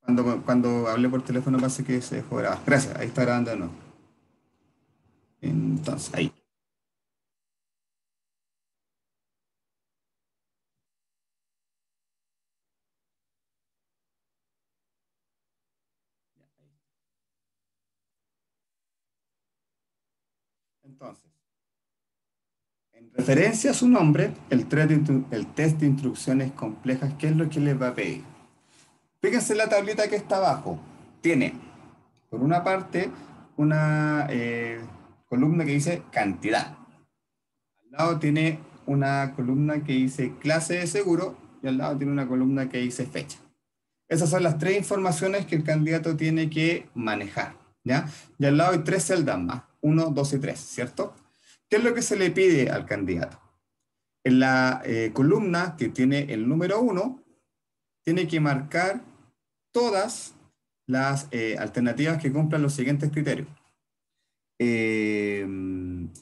Cuando hablé por teléfono parece que se dejó grabar. Gracias, ahí está grabando de nuevo. Entonces, ahí. Entonces, en referencia a su nombre, el test de instrucciones complejas, ¿qué es lo que les va a pedir? Fíjense la tablita que está abajo. Tiene, por una parte, una columna que dice cantidad. Al lado tiene una columna que dice clase de seguro y al lado tiene una columna que dice fecha. Esas son las tres informaciones que el candidato tiene que manejar, ¿ya? Y al lado hay tres celdas más, uno, 2 y 3, ¿cierto? ¿Qué es lo que se le pide al candidato? En la columna que tiene el número uno, tiene que marcar todas las alternativas que cumplan los siguientes criterios.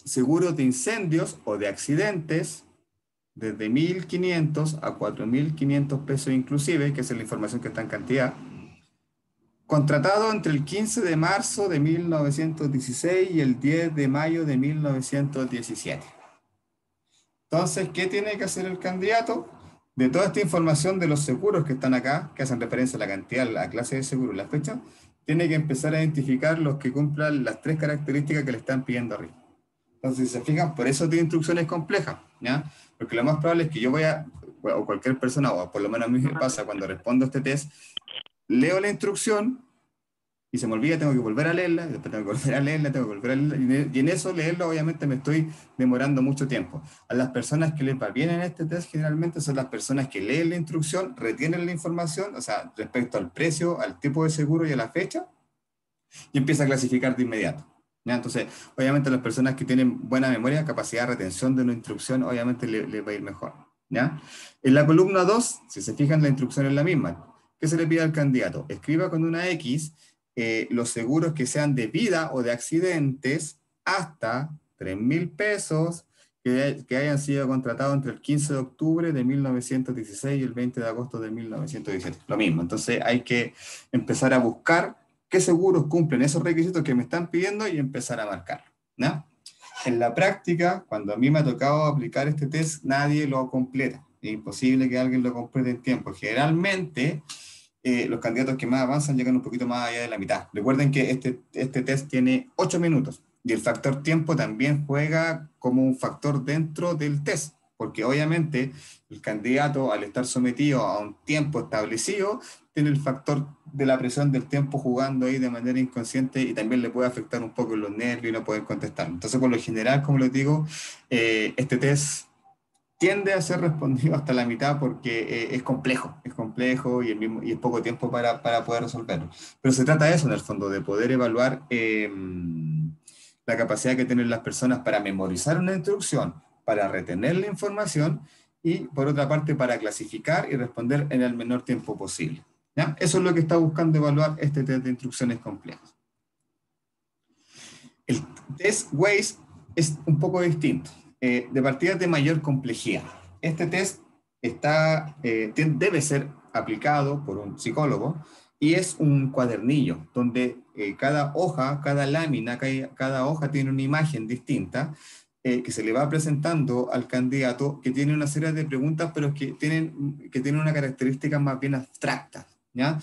Seguros de incendios o de accidentes, desde 1.500 a 4.500 pesos inclusive, que es la información que está en cantidad. Contratado entre el 15 de marzo de 1916 y el 10 de mayo de 1917. Entonces, ¿qué tiene que hacer el candidato? De toda esta información de los seguros que están acá, que hacen referencia a la cantidad, la clase de seguro y la fecha, tiene que empezar a identificar los que cumplan las tres características que le están pidiendo arriba. Entonces, si se fijan, por eso tiene instrucciones complejas, ¿ya? Porque lo más probable es que yo vaya, o cualquier persona, o por lo menos a mí me pasa cuando respondo a este test, leo la instrucción y se me olvida, tengo que volver a leerla, y después tengo que volver a leerla, tengo que volver a leerla, y en eso leerlo obviamente me estoy demorando mucho tiempo. A las personas que les va bien en este test generalmente son las personas que leen la instrucción, retienen la información, o sea, respecto al precio, al tipo de seguro y a la fecha, y empieza a clasificar de inmediato. ¿Ya? Entonces, obviamente las personas que tienen buena memoria, capacidad de retención de una instrucción, obviamente les va a ir mejor. ¿Ya? En la columna 2, si se fijan, la instrucción es la misma. ¿Qué se le pide al candidato? Escriba con una X los seguros que sean de vida o de accidentes hasta 3.000 pesos que hayan sido contratados entre el 15 de octubre de 1916 y el 20 de agosto de 1917. Lo mismo, entonces hay que empezar a buscar qué seguros cumplen esos requisitos que me están pidiendo y empezar a marcarlo, ¿no? En la práctica, cuando a mí me ha tocado aplicar este test, nadie lo completa. Es imposible que alguien lo complete en tiempo. Generalmente, los candidatos que más avanzan llegan un poquito más allá de la mitad. Recuerden que este test tiene 8 minutos y el factor tiempo también juega como un factor dentro del test, porque obviamente el candidato, al estar sometido a un tiempo establecido, tiene el factor de la presión del tiempo jugando ahí de manera inconsciente y también le puede afectar un poco los nervios y no poder contestar. Entonces, por lo general, como les digo, este test tiende a ser respondido hasta la mitad porque es complejo y es poco tiempo para poder resolverlo. Pero se trata de eso, en el fondo, de poder evaluar la capacidad que tienen las personas para memorizar una instrucción, para retener la información y, por otra parte, para clasificar y responder en el menor tiempo posible. ¿Ya? Eso es lo que está buscando evaluar este test de instrucciones complejas. El test WAIS es un poco distinto, de partida de mayor complejidad. Este test debe ser aplicado por un psicólogo y es un cuadernillo donde cada hoja, cada lámina, cada hoja tiene una imagen distinta que se le va presentando al candidato, que tiene una serie de preguntas, pero que tienen una característica más bien abstracta, ¿ya?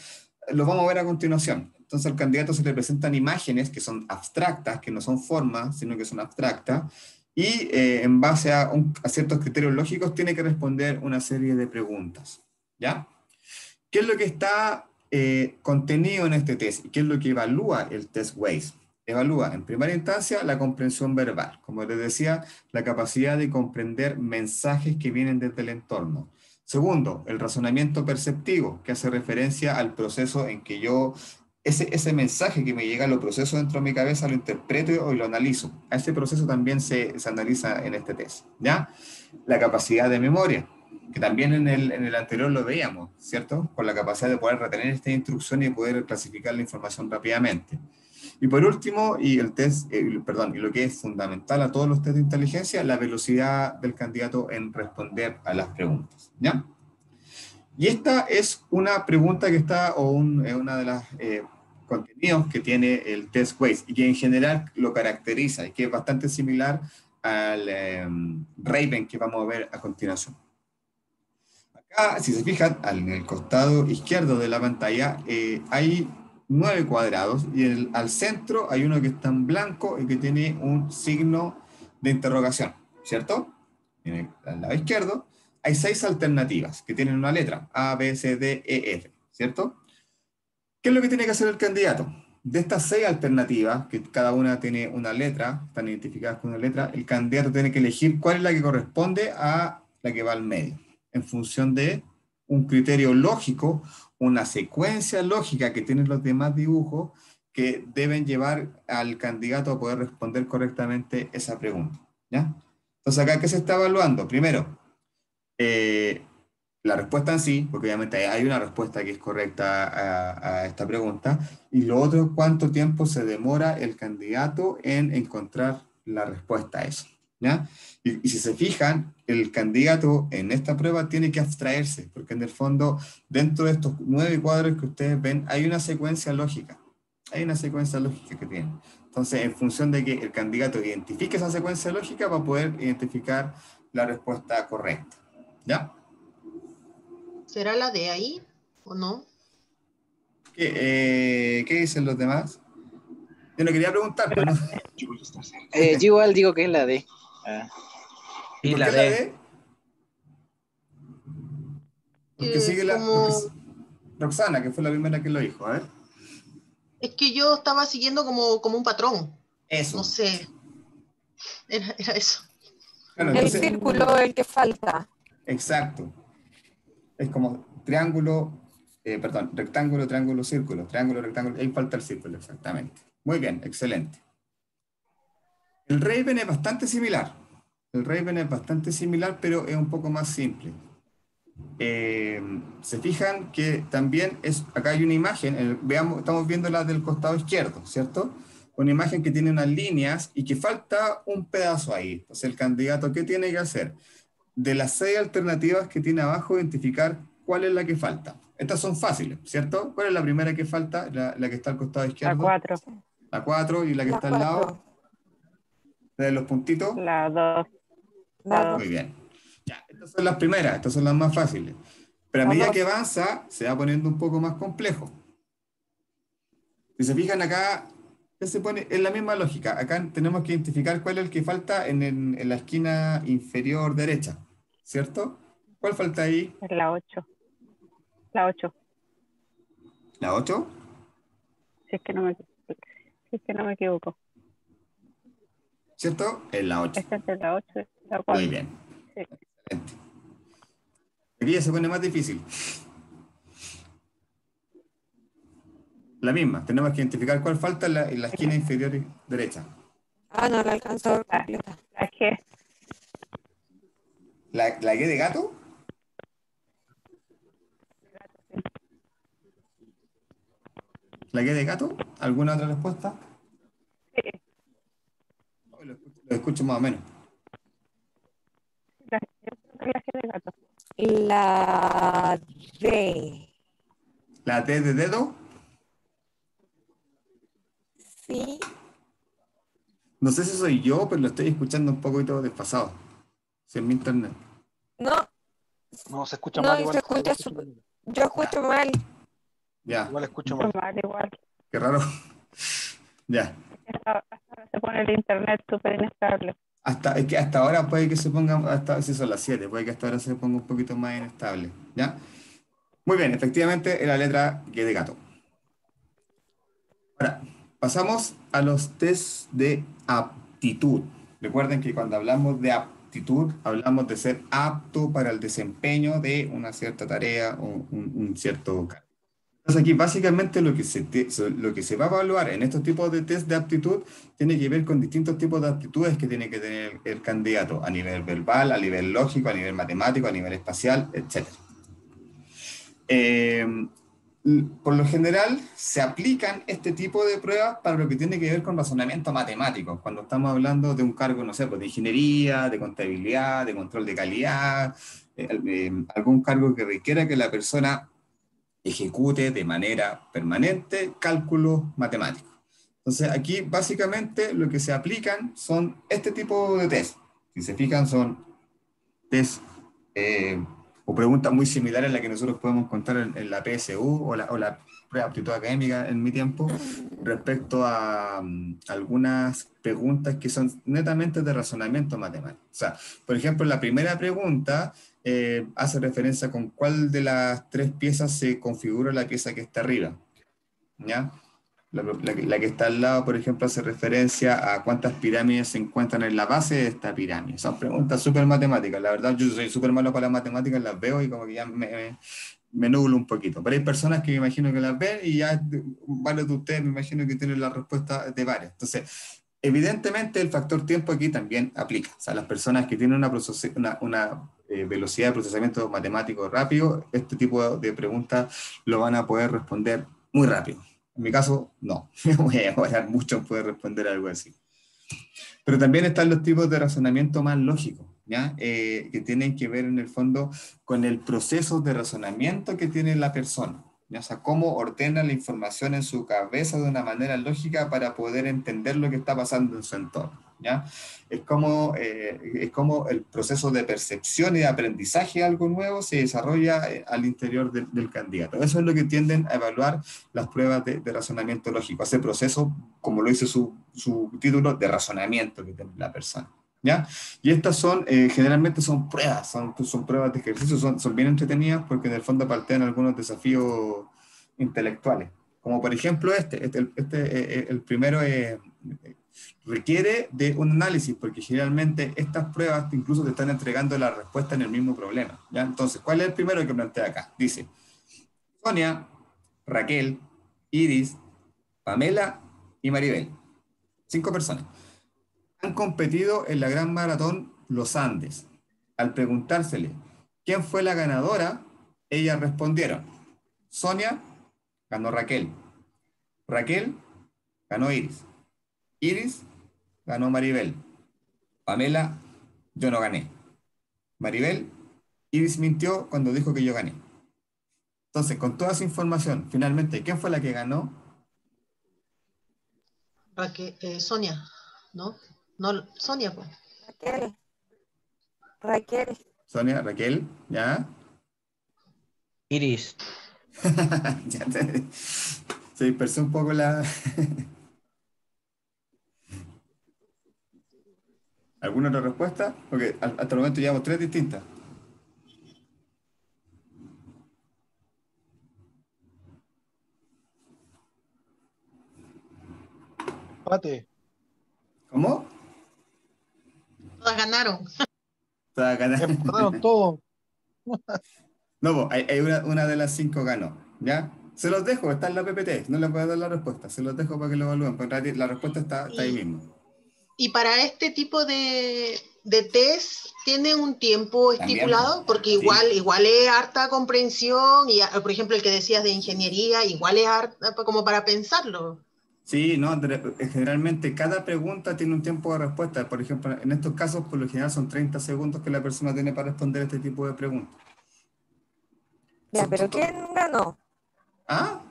Lo vamos a ver a continuación. Entonces al candidato se le presentan imágenes que son abstractas, que no son formas, sino que son abstractas, y en base a ciertos criterios lógicos tiene que responder una serie de preguntas. ¿Ya? ¿Qué es lo que está contenido en este test? ¿Y qué es lo que evalúa el test WAIS? Evalúa en primera instancia la comprensión verbal, como les decía, la capacidad de comprender mensajes que vienen desde el entorno. Segundo, el razonamiento perceptivo, que hace referencia al proceso en que ese mensaje que me llega, lo proceso dentro de mi cabeza, lo interpreto y lo analizo. A ese proceso también se analiza en este test, ¿ya? La capacidad de memoria, que también en el anterior lo veíamos, ¿cierto? Con la capacidad de poder retener esta instrucción y poder clasificar la información rápidamente. Y por último, y lo que es fundamental a todos los test de inteligencia, la velocidad del candidato en responder a las preguntas, ¿ya? Y esta es una pregunta que está, es una de las contenidos que tiene el test Waze y que en general lo caracteriza y que es bastante similar al Raven que vamos a ver a continuación. Acá, si se fijan, en el costado izquierdo de la pantalla hay 9 cuadrados y al centro hay uno que está en blanco y que tiene un signo de interrogación, ¿cierto? Al lado izquierdo hay 6 alternativas que tienen una letra, A, B, C, D, E, F, ¿cierto? ¿Qué es lo que tiene que hacer el candidato? De estas 6 alternativas, que cada una tiene una letra, están identificadas con una letra, el candidato tiene que elegir cuál es la que corresponde a la que va al medio, en función de un criterio lógico, una secuencia lógica que tienen los demás dibujos que deben llevar al candidato a poder responder correctamente esa pregunta. ¿Ya? Entonces, acá, ¿qué se está evaluando? Primero, eh, la respuesta en sí, porque obviamente hay una respuesta que es correcta a esta pregunta, y lo otro, cuánto tiempo se demora el candidato en encontrar la respuesta a eso, ¿ya? Y si se fijan, el candidato en esta prueba tiene que abstraerse, porque en el fondo, dentro de estos 9 cuadros que ustedes ven, hay una secuencia lógica que tiene. Entonces, en función de que el candidato identifique esa secuencia lógica, va a poder identificar la respuesta correcta, ¿ya? ¿Será la de ahí o no? ¿Qué dicen los demás? Yo no quería preguntar, pero no. Yo igual digo que es la D. Ah, ¿Y Sí, por la qué la D. D? Porque sigue Como, Roxana, que fue la primera que lo dijo, a ver. es que yo estaba siguiendo como un patrón, no Eso. sé, era eso. Claro, El entonces, círculo, el que falta. exacto. Es como triángulo, perdón, rectángulo, triángulo, círculo, triángulo, rectángulo, ahí falta el círculo, exactamente. Muy bien, excelente. El Raven es bastante similar. El Raven es bastante similar, pero es un poco más simple. Se fijan que también acá hay una imagen, veamos, estamos viendo la del costado izquierdo, ¿cierto? Una imagen que tiene unas líneas y que falta un pedazo ahí. Entonces el candidato, ¿qué tiene que hacer? De las 6 alternativas que tiene abajo, identificar cuál es la que falta. Estas son fáciles, ¿cierto? ¿Cuál es la primera que falta? La que está al costado La izquierdo. 4, La 4 y la que La está al lado, 4, la de los puntitos. la 2, la la 2. Muy 2. bien. Ya, estas son las primeras, estas son las más fáciles. Pero a La medida 2. que avanza, se va poniendo un poco más complejo. Si se fijan acá, ya se pone en la misma lógica. Acá tenemos que identificar cuál es el que falta en la esquina inferior derecha, ¿cierto? ¿Cuál falta ahí? Es la 8. La 8, ¿La 8? si es que no me, si es que no me equivoco. ¿Cierto? Es la 8. Es entre la 8 y la Muy 4. bien. Sí. Excelente. Aquí ya se pone más difícil. La misma. Tenemos que identificar cuál falta en la esquina inferior derecha. Ah, no la alcanzó a ver La, completa. la G, ¿La G de gato? ¿La G de gato? ¿Alguna otra respuesta? sí, Lo escucho más o menos. yo creo que la G de gato. La D. ¿La T de dedo? Sí. No sé si soy yo, pero lo estoy escuchando un poquito desfasado. Si es mi internet. No, no, se escucha no, mal y igual. se escucha yo escucho mal. Ya, Igual escucho Muy mal. mal igual. qué raro. Ya. Hasta ahora se pone el internet súper inestable. Es que hasta ahora puede que se ponga, si son las 7, puede que hasta ahora se ponga un poquito más inestable. ¿Ya? Muy bien, efectivamente es la letra G de gato. Ahora, pasamos a los test de aptitud. Recuerden que cuando hablamos de aptitud, hablamos de ser apto para el desempeño de una cierta tarea o un cierto cargo. Entonces aquí básicamente lo que se va a evaluar en estos tipos de test de aptitud tiene que ver con distintos tipos de aptitudes que tiene que tener el candidato a nivel verbal, a nivel lógico, a nivel matemático, a nivel espacial, etc. Por lo general se aplican este tipo de pruebas para lo que tiene que ver con razonamiento matemático, cuando estamos hablando de un cargo, no sé, pues de ingeniería, de contabilidad, de control de calidad, algún cargo que requiera que la persona ejecute de manera permanente cálculos matemáticos. Entonces, aquí básicamente lo que se aplican son este tipo de test. Si se fijan, son test o preguntas muy similares a las que nosotros podemos encontrar en la PSU o la prueba de aptitud académica en mi tiempo, respecto a algunas preguntas que son netamente de razonamiento matemático. O sea, por ejemplo, la primera pregunta hace referencia con cuál de las tres piezas se configura la pieza que está arriba, ¿ya? La que está al lado, por ejemplo, hace referencia a cuántas pirámides se encuentran en la base de esta pirámide. Son preguntas súper matemáticas. La verdad, yo soy súper malo para las matemáticas, las veo y como que ya me nublo un poquito. Pero hay personas que me imagino que las ven y ya varios de ustedes me imagino que tienen la respuesta de varias. Entonces, evidentemente el factor tiempo aquí también aplica. O sea, las personas que tienen una velocidad de procesamiento matemático rápido, este tipo de preguntas lo van a poder responder muy rápido. En mi caso, no. Me voy a demorar mucho en poder responder algo así. Pero también están los tipos de razonamiento más lógicos, ¿ya? Que tienen que ver en el fondo con el proceso de razonamiento que tiene la persona, ¿ya? O sea, cómo ordena la información en su cabeza de una manera lógica para poder entender lo que está pasando en su entorno, ¿ya? Es como el proceso de percepción y de aprendizaje de algo nuevo se desarrolla al interior del candidato. Eso es lo que tienden a evaluar las pruebas de razonamiento lógico, ese proceso, como lo dice su título, de razonamiento que tiene la persona, ¿ya? Y estas son, generalmente son pruebas, son pruebas de ejercicio, son bien entretenidas porque en el fondo plantean algunos desafíos intelectuales, como por ejemplo el primero requiere de un análisis, porque generalmente estas pruebas incluso te están entregando la respuesta en el mismo problema, ¿ya? Entonces, ¿cuál es el primero que plantea acá? Dice, Sonia, Raquel, Iris, Pamela y Maribel. 5 personas. Han competido en la Gran Maratón Los Andes. Al preguntársele quién fue la ganadora, ellas respondieron, Sonia ganó Raquel, Raquel ganó Iris, Iris ganó Maribel, Pamela, yo no gané. Maribel, Iris mintió cuando dijo que yo gané. Entonces, con toda esa información, finalmente, ¿quién fue la que ganó? Sonia, ¿no? No, Sonia, pues. Raquel, Raquel. Sonia, Raquel, ¿ya? Iris. Ya se dispersó un poco la... ¿Alguna otra respuesta? Porque hasta el momento llevamos 3 distintas. Empate. ¿Cómo? Todas ganaron. Estaba ganando. Empataron todo. No, pues, hay una de las 5 ganó, ¿ya? Se los dejo, está en la PPT, no les voy a dar la respuesta, se los dejo para que lo evalúen, porque la respuesta está ahí mismo. Y para este tipo de test, ¿tiene un tiempo También, estipulado? Porque sí. igual es harta comprensión, y por ejemplo el que decías de ingeniería, igual es harta como para pensarlo. Sí, no, generalmente cada pregunta tiene un tiempo de respuesta. Por ejemplo, en estos casos, por lo general son 30 segundos que la persona tiene para responder este tipo de preguntas. Ya, pero ¿quién ganó? ¿Ah?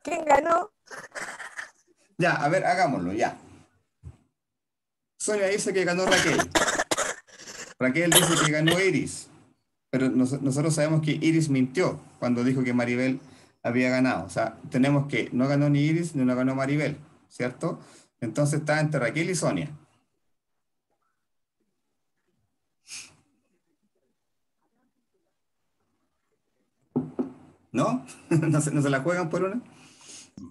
¿Quién ganó? Ya, a ver, hagámoslo, ya. Sonia dice que ganó Raquel. Raquel dice que ganó Iris. Pero nosotros sabemos que Iris mintió cuando dijo que Maribel había ganado. O sea, tenemos que no ganó ni Iris ni no ganó Maribel, ¿cierto? Entonces está entre Raquel y Sonia. ¿No? ¿No se la juegan por una?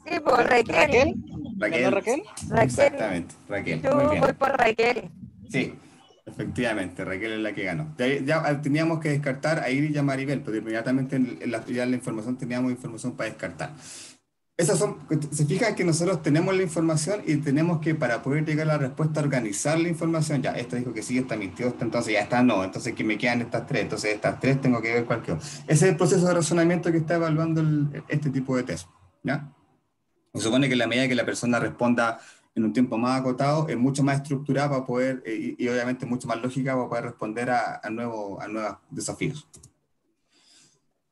Sí, por Raquel. ¿Raquel? Raquel. ¿Ganó Raquel? Exactamente, Raquel. Yo Muy bien. voy por Raquel. Sí, efectivamente, Raquel es la que ganó. Ya teníamos que descartar a Iris y a Maribel, pero inmediatamente ya la información teníamos información para descartar. Esas son, se fijan que nosotros tenemos la información y tenemos que, para poder llegar a la respuesta, organizar la información. Ya, esta dijo que sí, esta mintió, esta entonces ya está, no. Entonces, que me quedan estas 3. Entonces, estas 3 tengo que ver cuál quedó. Ese es el proceso de razonamiento que está evaluando este tipo de test, ¿ya? Se supone que en la medida que la persona responda en un tiempo más acotado, es mucho más estructurada para poder, y obviamente mucho más lógica para poder responder a nuevos desafíos.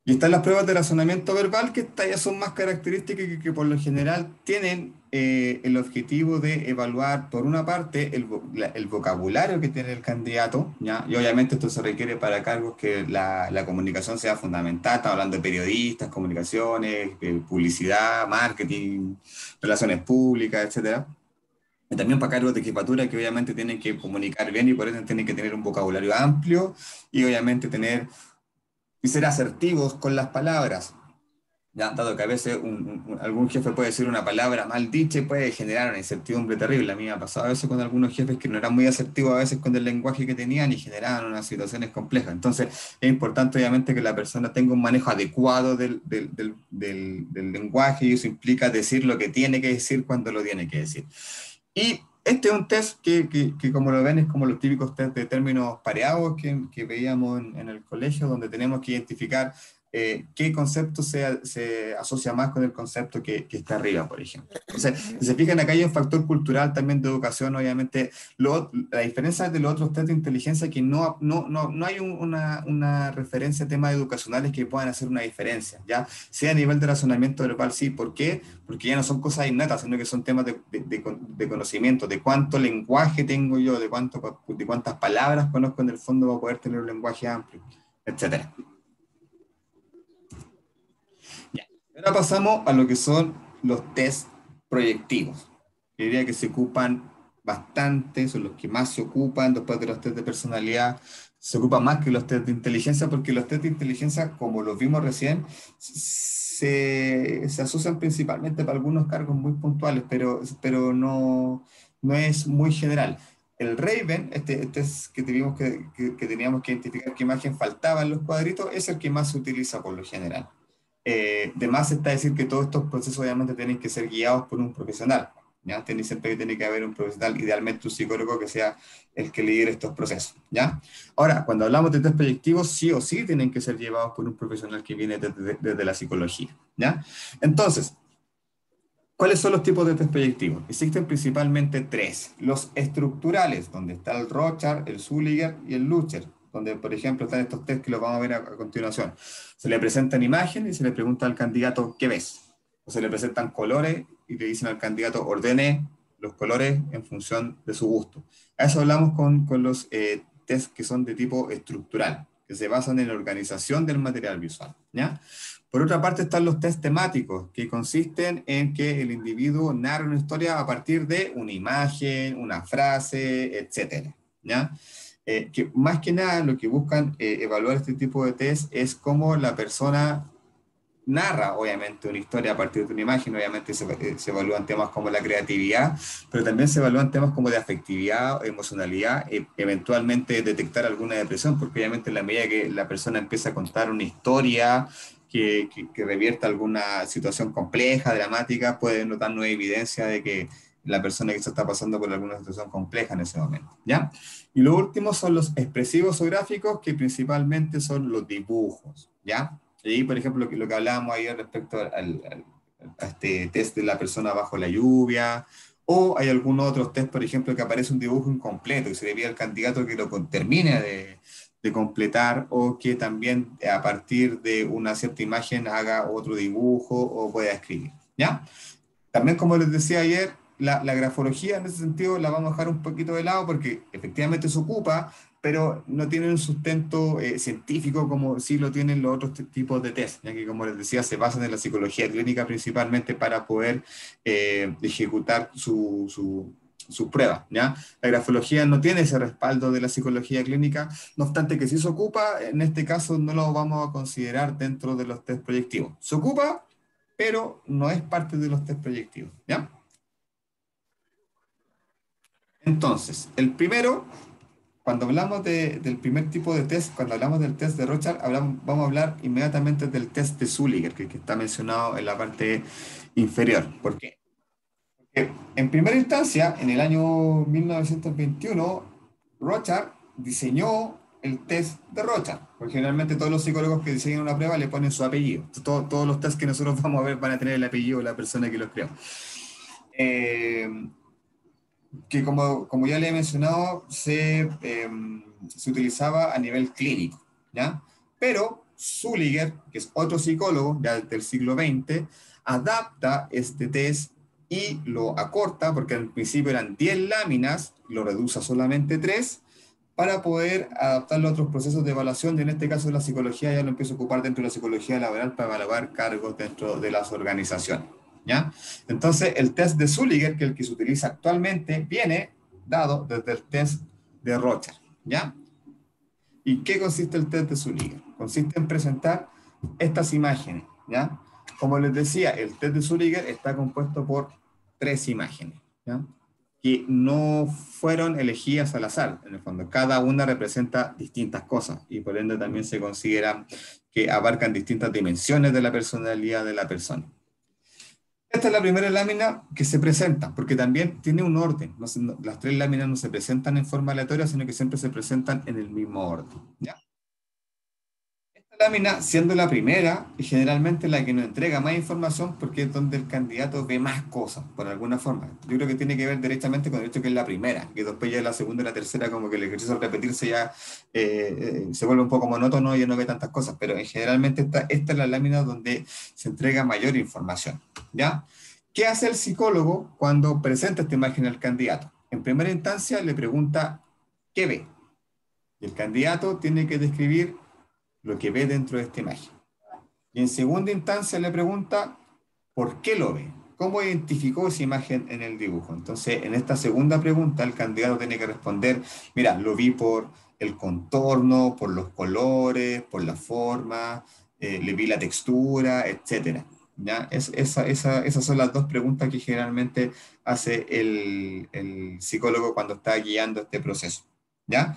Y están las pruebas de razonamiento verbal, que estas ya son más características que por lo general tienen el objetivo de evaluar, por una parte, el vocabulario que tiene el candidato, ¿ya? Y obviamente esto se requiere para cargos que la comunicación sea fundamental. Estamos hablando de periodistas, comunicaciones, publicidad, marketing, relaciones públicas, etcétera. Y también para cargos de jefatura que obviamente tienen que comunicar bien y por eso tienen que tener un vocabulario amplio y obviamente y ser asertivos con las palabras, ¿ya? Dado que a veces algún jefe puede decir una palabra mal dicha y puede generar una incertidumbre terrible. A mí me ha pasado a veces con algunos jefes que no eran muy asertivos a veces con el lenguaje que tenían y generaban unas situaciones complejas. Entonces es importante obviamente que la persona tenga un manejo adecuado del lenguaje, y eso implica decir lo que tiene que decir cuando lo tiene que decir. Y este es un test que como lo ven es como los típicos test de términos pareados que veíamos en el colegio, donde tenemos que identificar qué concepto se asocia más con el concepto que está arriba, por ejemplo. Entonces, si se fijan, acá hay un factor cultural también de educación, obviamente. La diferencia de los otros test de inteligencia es que no hay una referencia a temas educacionales que puedan hacer una diferencia, ¿ya? Sea a nivel de razonamiento verbal, sí. ¿Por qué? Porque ya no son cosas innatas, sino que son temas de conocimiento, de cuánto lenguaje tengo yo, de cuántas palabras conozco en el fondo para poder tener un lenguaje amplio, etcétera. Ahora pasamos a lo que son los test proyectivos. Yo diría que se ocupan bastante, son los que más se ocupan después de los test de personalidad. Se ocupan más que los test de inteligencia, porque los test de inteligencia, como los vimos recién, se asocian principalmente para algunos cargos muy puntuales, pero no es muy general. El Raven, este es que teníamos que identificar qué imagen faltaba en los cuadritos, es el que más se utiliza por lo general. De más está decir que todos estos procesos obviamente tienen que ser guiados por un profesional, ¿ya? Siempre tiene que haber un profesional, idealmente un psicólogo, que sea el que lidere estos procesos, ¿ya? Ahora, cuando hablamos de test proyectivos, sí o sí tienen que ser llevados por un profesional que viene desde la psicología, ¿ya? Entonces, ¿cuáles son los tipos de test proyectivos? Existen principalmente tres. Los estructurales, donde está el Rorschach, el Zülliger y el Lucher, donde, por ejemplo, están estos test que los vamos a ver a continuación. Se le presentan imágenes y se le pregunta al candidato ¿qué ves? O se le presentan colores y le dicen al candidato ordene los colores en función de su gusto. A eso hablamos con los test que son de tipo estructural, que se basan en la organización del material visual, ¿ya? Por otra parte están los test temáticos, que consisten en que el individuo narra una historia a partir de una imagen, una frase, etcétera, ¿ya? Que más que nada lo que buscan evaluar este tipo de test es cómo la persona narra, obviamente, una historia a partir de una imagen. Obviamente se evalúan temas como la creatividad, pero también se evalúan temas como de afectividad, emocionalidad, eventualmente detectar alguna depresión, porque obviamente en la medida que la persona empieza a contar una historia que revierta alguna situación compleja, dramática, puede notar nueva evidencia de que la persona que se está pasando por alguna situación compleja en ese momento, ¿ya? Y lo último son los expresivos o gráficos, que principalmente son los dibujos, ¿ya? Y por ejemplo, lo que hablábamos ayer respecto a este test de la persona bajo la lluvia, o hay algunos otros test, por ejemplo, que aparece un dibujo incompleto y se le pide al candidato que lo termine de completar, o que también a partir de una cierta imagen haga otro dibujo o pueda escribir, ¿ya? También, como les decía ayer, la grafología en ese sentido la vamos a dejar un poquito de lado porque efectivamente se ocupa, pero no tiene un sustento científico como sí lo tienen los otros tipos de test, ya que, como les decía, se basan en la psicología clínica principalmente para poder ejecutar su prueba, ¿ya? La grafología no tiene ese respaldo de la psicología clínica, no obstante que sí se ocupa. En este caso no lo vamos a considerar dentro de los test proyectivos. Se ocupa, pero no es parte de los test proyectivos, ¿ya? Entonces, el primero, cuando hablamos del primer tipo de test, cuando hablamos del test de Rorschach, vamos a hablar inmediatamente del test de Zülliger, que está mencionado en la parte inferior. ¿Por qué? Porque en primera instancia, en el año 1921, Rorschach diseñó el test de Rorschach, porque generalmente todos los psicólogos que diseñan una prueba le ponen su apellido. Todos los tests que nosotros vamos a ver van a tener el apellido de la persona que los creó. que como ya le he mencionado, se utilizaba a nivel clínico, ¿ya? Pero Zuliger, que es otro psicólogo ya del siglo XX, adapta este test y lo acorta, porque al principio eran 10 láminas, lo reduce a solamente 3, para poder adaptarlo a otros procesos de evaluación, y en este caso la psicología ya lo empieza a ocupar dentro de la psicología laboral para evaluar cargos dentro de las organizaciones, ¿ya? Entonces, el test de Zuliger, que es el que se utiliza actualmente, viene dado desde el test de Rocher, ¿ya? ¿Y qué consiste el test de Zuliger? Consiste en presentar estas imágenes, ¿ya? Como les decía, el test de Zuliger está compuesto por 3 imágenes, ¿ya? Que no fueron elegidas al azar, en el fondo. Cada una representa distintas cosas y por ende también se considera que abarcan distintas dimensiones de la personalidad de la persona. Esta es la primera lámina que se presenta, porque también tiene un orden. Las 3 láminas no se presentan en forma aleatoria, sino que siempre se presentan en el mismo orden, ¿ya? Esta lámina, siendo la primera, y generalmente la que nos entrega más información, porque es donde el candidato ve más cosas, por alguna forma. Yo creo que tiene que ver directamente con el hecho que es la primera, que después ya la segunda y la tercera, como que el ejercicio al repetirse ya se vuelve un poco monótono y ya no ve tantas cosas, pero generalmente esta es la lámina donde se entrega mayor información, ¿ya? ¿Qué hace el psicólogo cuando presenta esta imagen al candidato? En primera instancia le pregunta ¿qué ve? Y el candidato tiene que describir lo que ve dentro de esta imagen. Y en segunda instancia le pregunta ¿por qué lo ve? ¿Cómo identificó esa imagen en el dibujo? Entonces, en esta segunda pregunta, el candidato tiene que responder, mira, lo vi por el contorno, por los colores, por la forma, le vi la textura, etcétera. ¿Ya? Esas son las 2 preguntas que generalmente hace el psicólogo cuando está guiando este proceso, ¿ya?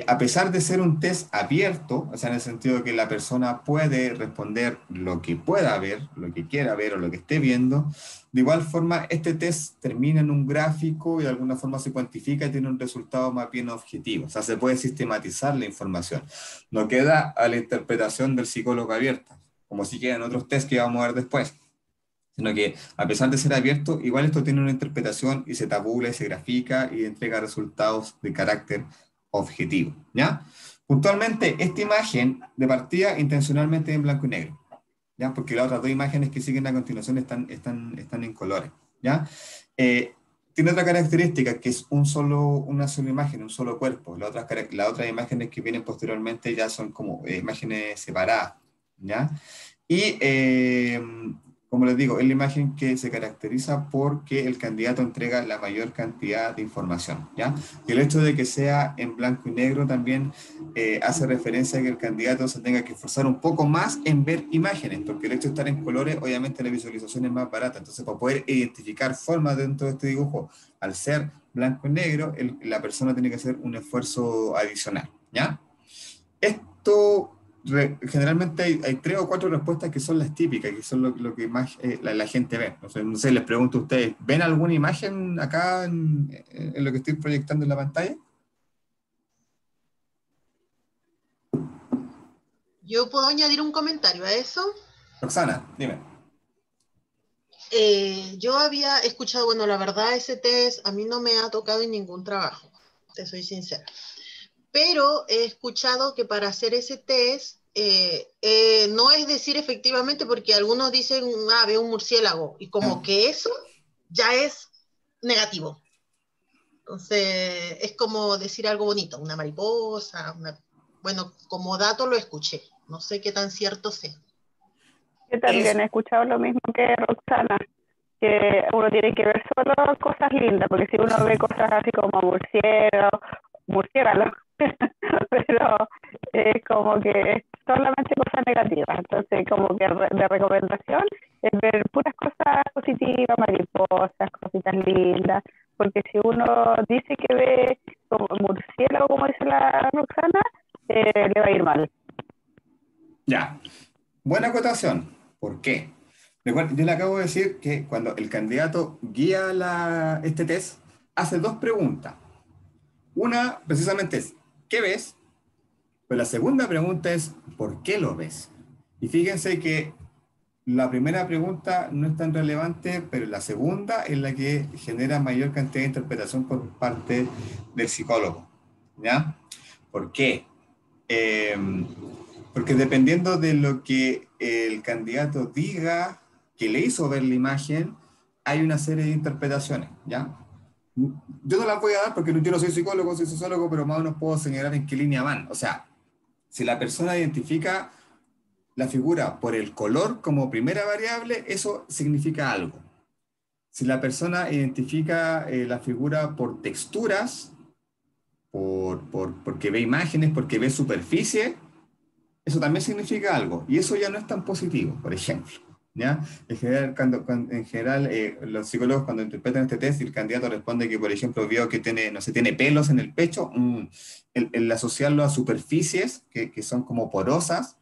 A pesar de ser un test abierto, o sea, en el sentido de que la persona puede responder lo que pueda ver, lo que quiera ver o lo que esté viendo, de igual forma, este test termina en un gráfico y de alguna forma se cuantifica y tiene un resultado más bien objetivo. O sea, se puede sistematizar la información. No queda a la interpretación del psicólogo abierta, como si quedan otros test que vamos a ver después, sino que a pesar de ser abierto, igual esto tiene una interpretación y se tabula y se grafica y entrega resultados de carácter objetivo, ¿ya? Puntualmente, esta imagen de partida intencionalmente en blanco y negro, ¿ya? Porque las otras 2 imágenes que siguen a continuación están en colores, ¿ya? Tiene otra característica que es una sola imagen, un solo cuerpo. Las otras imágenes que vienen posteriormente ya son como imágenes separadas, ¿ya? Y como les digo, es la imagen que se caracteriza porque el candidato entrega la mayor cantidad de información, ¿ya? Y el hecho de que sea en blanco y negro también hace referencia a que el candidato se tenga que esforzar un poco más en ver imágenes, porque el hecho de estar en colores, obviamente la visualización es más barata. Entonces, para poder identificar formas dentro de este dibujo, al ser blanco y negro, la persona tiene que hacer un esfuerzo adicional, ¿ya? Esto generalmente hay 3 o 4 respuestas que son las típicas, que son lo que más la gente ve. No sé, les pregunto a ustedes, ¿ven alguna imagen acá en lo que estoy proyectando en la pantalla? Yo puedo añadir un comentario a eso. Roxana, dime. Yo había escuchado, bueno, la verdad ese test a mí no me ha tocado en ningún trabajo, te soy sincera, pero he escuchado que para hacer ese test no es decir efectivamente, porque algunos dicen, ah, veo un murciélago, y como Ah, que eso ya es negativo. Entonces, es como decir algo bonito, una mariposa, bueno, como dato lo escuché, no sé qué tan cierto sea. Yo es, también he escuchado lo mismo que Roxana, que uno tiene que ver solo cosas lindas, porque si uno ve cosas así como murciélago, pero es como que solamente cosas negativas. Entonces, como que de recomendación es ver puras cosas positivas, mariposas, cositas lindas, porque si uno dice que ve como murciélago, como dice la Roxana, le va a ir mal. ya, buena acotación. ¿Por qué? Recuerden, yo le acabo de decir que cuando el candidato guía este test, hace 2 preguntas. Una, precisamente, es, ¿qué ves? Pero la segunda pregunta es, ¿por qué lo ves? Y fíjense que la primera pregunta no es tan relevante, pero la segunda es la que genera mayor cantidad de interpretación por parte del psicólogo. ¿Ya? ¿Por qué? Eh, Porque dependiendo de lo que el candidato diga que le hizo ver la imagen, hay una serie de interpretaciones, ¿ya? Yo no las voy a dar porque yo no soy psicólogo, soy sociólogo, pero más o menos puedo señalar en qué línea van. O sea, si la persona identifica la figura por el color como primera variable, eso significa algo. Si la persona identifica la figura por texturas, porque ve imágenes, porque ve superficie, eso también significa algo. Y eso ya no es tan positivo, por ejemplo. ¿Ya? En general los psicólogos cuando interpretan este test y el candidato responde que, por ejemplo, vio que tiene, no sé, tiene pelos en el pecho, el asociarlo a superficies que son como porosas,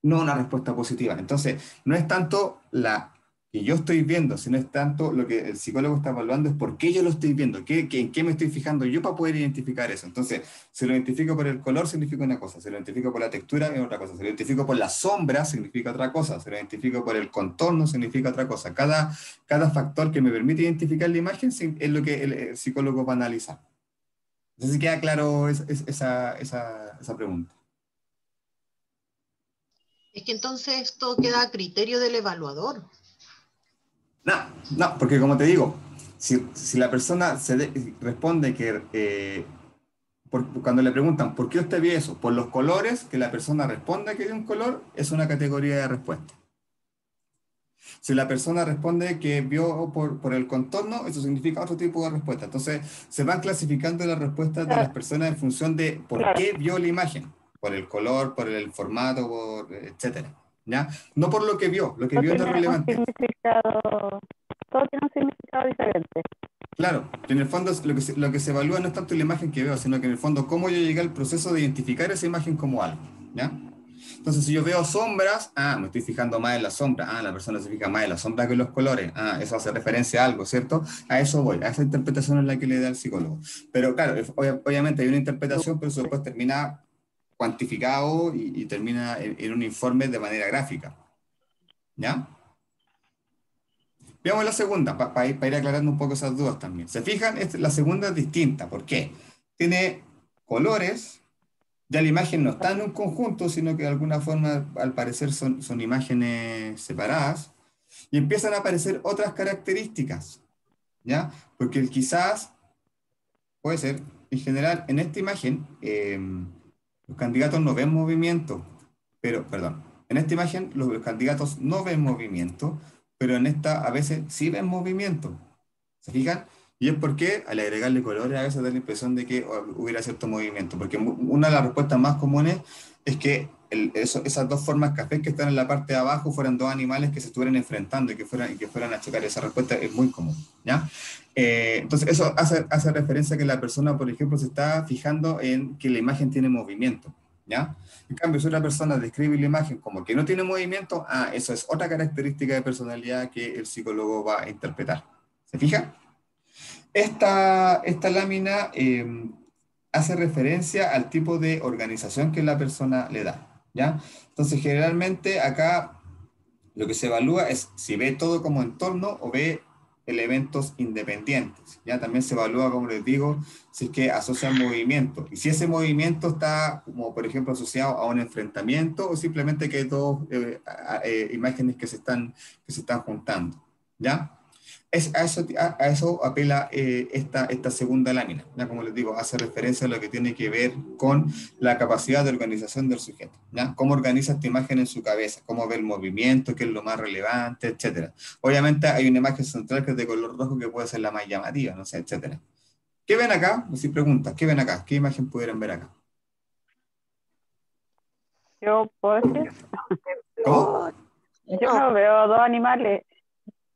no una respuesta positiva. Entonces, no es tanto la que yo estoy viendo, sino es tanto lo que el psicólogo está evaluando es por qué yo lo estoy viendo, en qué me estoy fijando yo para poder identificar eso. Entonces, si lo identifico por el color, significa una cosa, si lo identifico por la textura, es otra cosa, si lo identifico por la sombra, significa otra cosa, si lo identifico por el contorno, significa otra cosa. Cada factor que me permite identificar la imagen es lo que el psicólogo va a analizar. No sé si queda claro esa pregunta. Es que entonces esto queda a criterio del evaluador. No, porque como te digo, si la persona responde que cuando le preguntan ¿por qué usted vio eso? Por los colores, que la persona responda que vio un color, es una categoría de respuesta. Si la persona responde que vio por el contorno, eso significa otro tipo de respuesta. Entonces, se van clasificando las respuestas de las personas en función de por qué vio la imagen, por el color, por el formato, etcétera. ¿Ya? No por lo que vio no es relevante. Todo tiene un significado diferente. Claro, en el fondo lo que se evalúa no es tanto la imagen que veo, sino que en el fondo cómo yo llegué al proceso de identificar esa imagen como algo, ¿ya? Entonces, si yo veo sombras, me estoy fijando más en la sombra, la persona se fija más en la sombra que en los colores, eso hace referencia a algo, ¿cierto? A eso voy, a esa interpretación es la que le da el psicólogo. Pero claro, obviamente hay una interpretación, pero eso después termina cuantificado y termina en un informe de manera gráfica, ¿ya? Veamos la segunda, para ir aclarando un poco esas dudas también. ¿Se fijan? La segunda es distinta. ¿Por qué? Tiene colores, ya la imagen no está en un conjunto, sino que de alguna forma, al parecer, son imágenes separadas, y empiezan a aparecer otras características, ¿ya? Porque quizás, puede ser, en general, en esta imagen, los candidatos no ven movimiento, perdón, en esta imagen los candidatos no ven movimiento, pero en esta a veces sí ven movimiento. ¿Se fijan? Y es porque al agregarle colores a veces da la impresión de que hubiera cierto movimiento, porque una de las respuestas más comunes es que esas dos formas cafés que están en la parte de abajo fueran dos animales que se estuvieran enfrentando y que fueran a chocar. Esa respuesta es muy común, ¿ya? Entonces eso hace referencia a que la persona, por ejemplo, se está fijando en que la imagen tiene movimiento, ¿ya? En cambio, si otra persona describe la imagen como que no tiene movimiento, eso es otra característica de personalidad que el psicólogo va a interpretar. ¿Se fija? Esta lámina hace referencia al tipo de organización que la persona le da, ¿ya? Entonces, generalmente acá lo que se evalúa es si ve todo como entorno o ve elementos independientes. Ya también se evalúa, como les digo, si es que asocia movimiento. Y si ese movimiento está, como por ejemplo, asociado a un enfrentamiento o simplemente que hay dos imágenes que se están juntando. ¿Ya? A eso apela esta segunda lámina. ¿Ya? Como les digo, hace referencia a lo que tiene que ver con la capacidad de organización del sujeto. ¿Ya? Cómo organiza esta imagen en su cabeza, cómo ve el movimiento, qué es lo más relevante, etcétera. Obviamente hay una imagen central que es de color rojo que puede ser la más llamativa, no sé, etcétera. ¿Qué ven acá? Si preguntas, ¿qué ven acá? ¿Qué imagen pudieran ver acá? Yo puedo decir, ¿Cómo? yo no veo dos animales.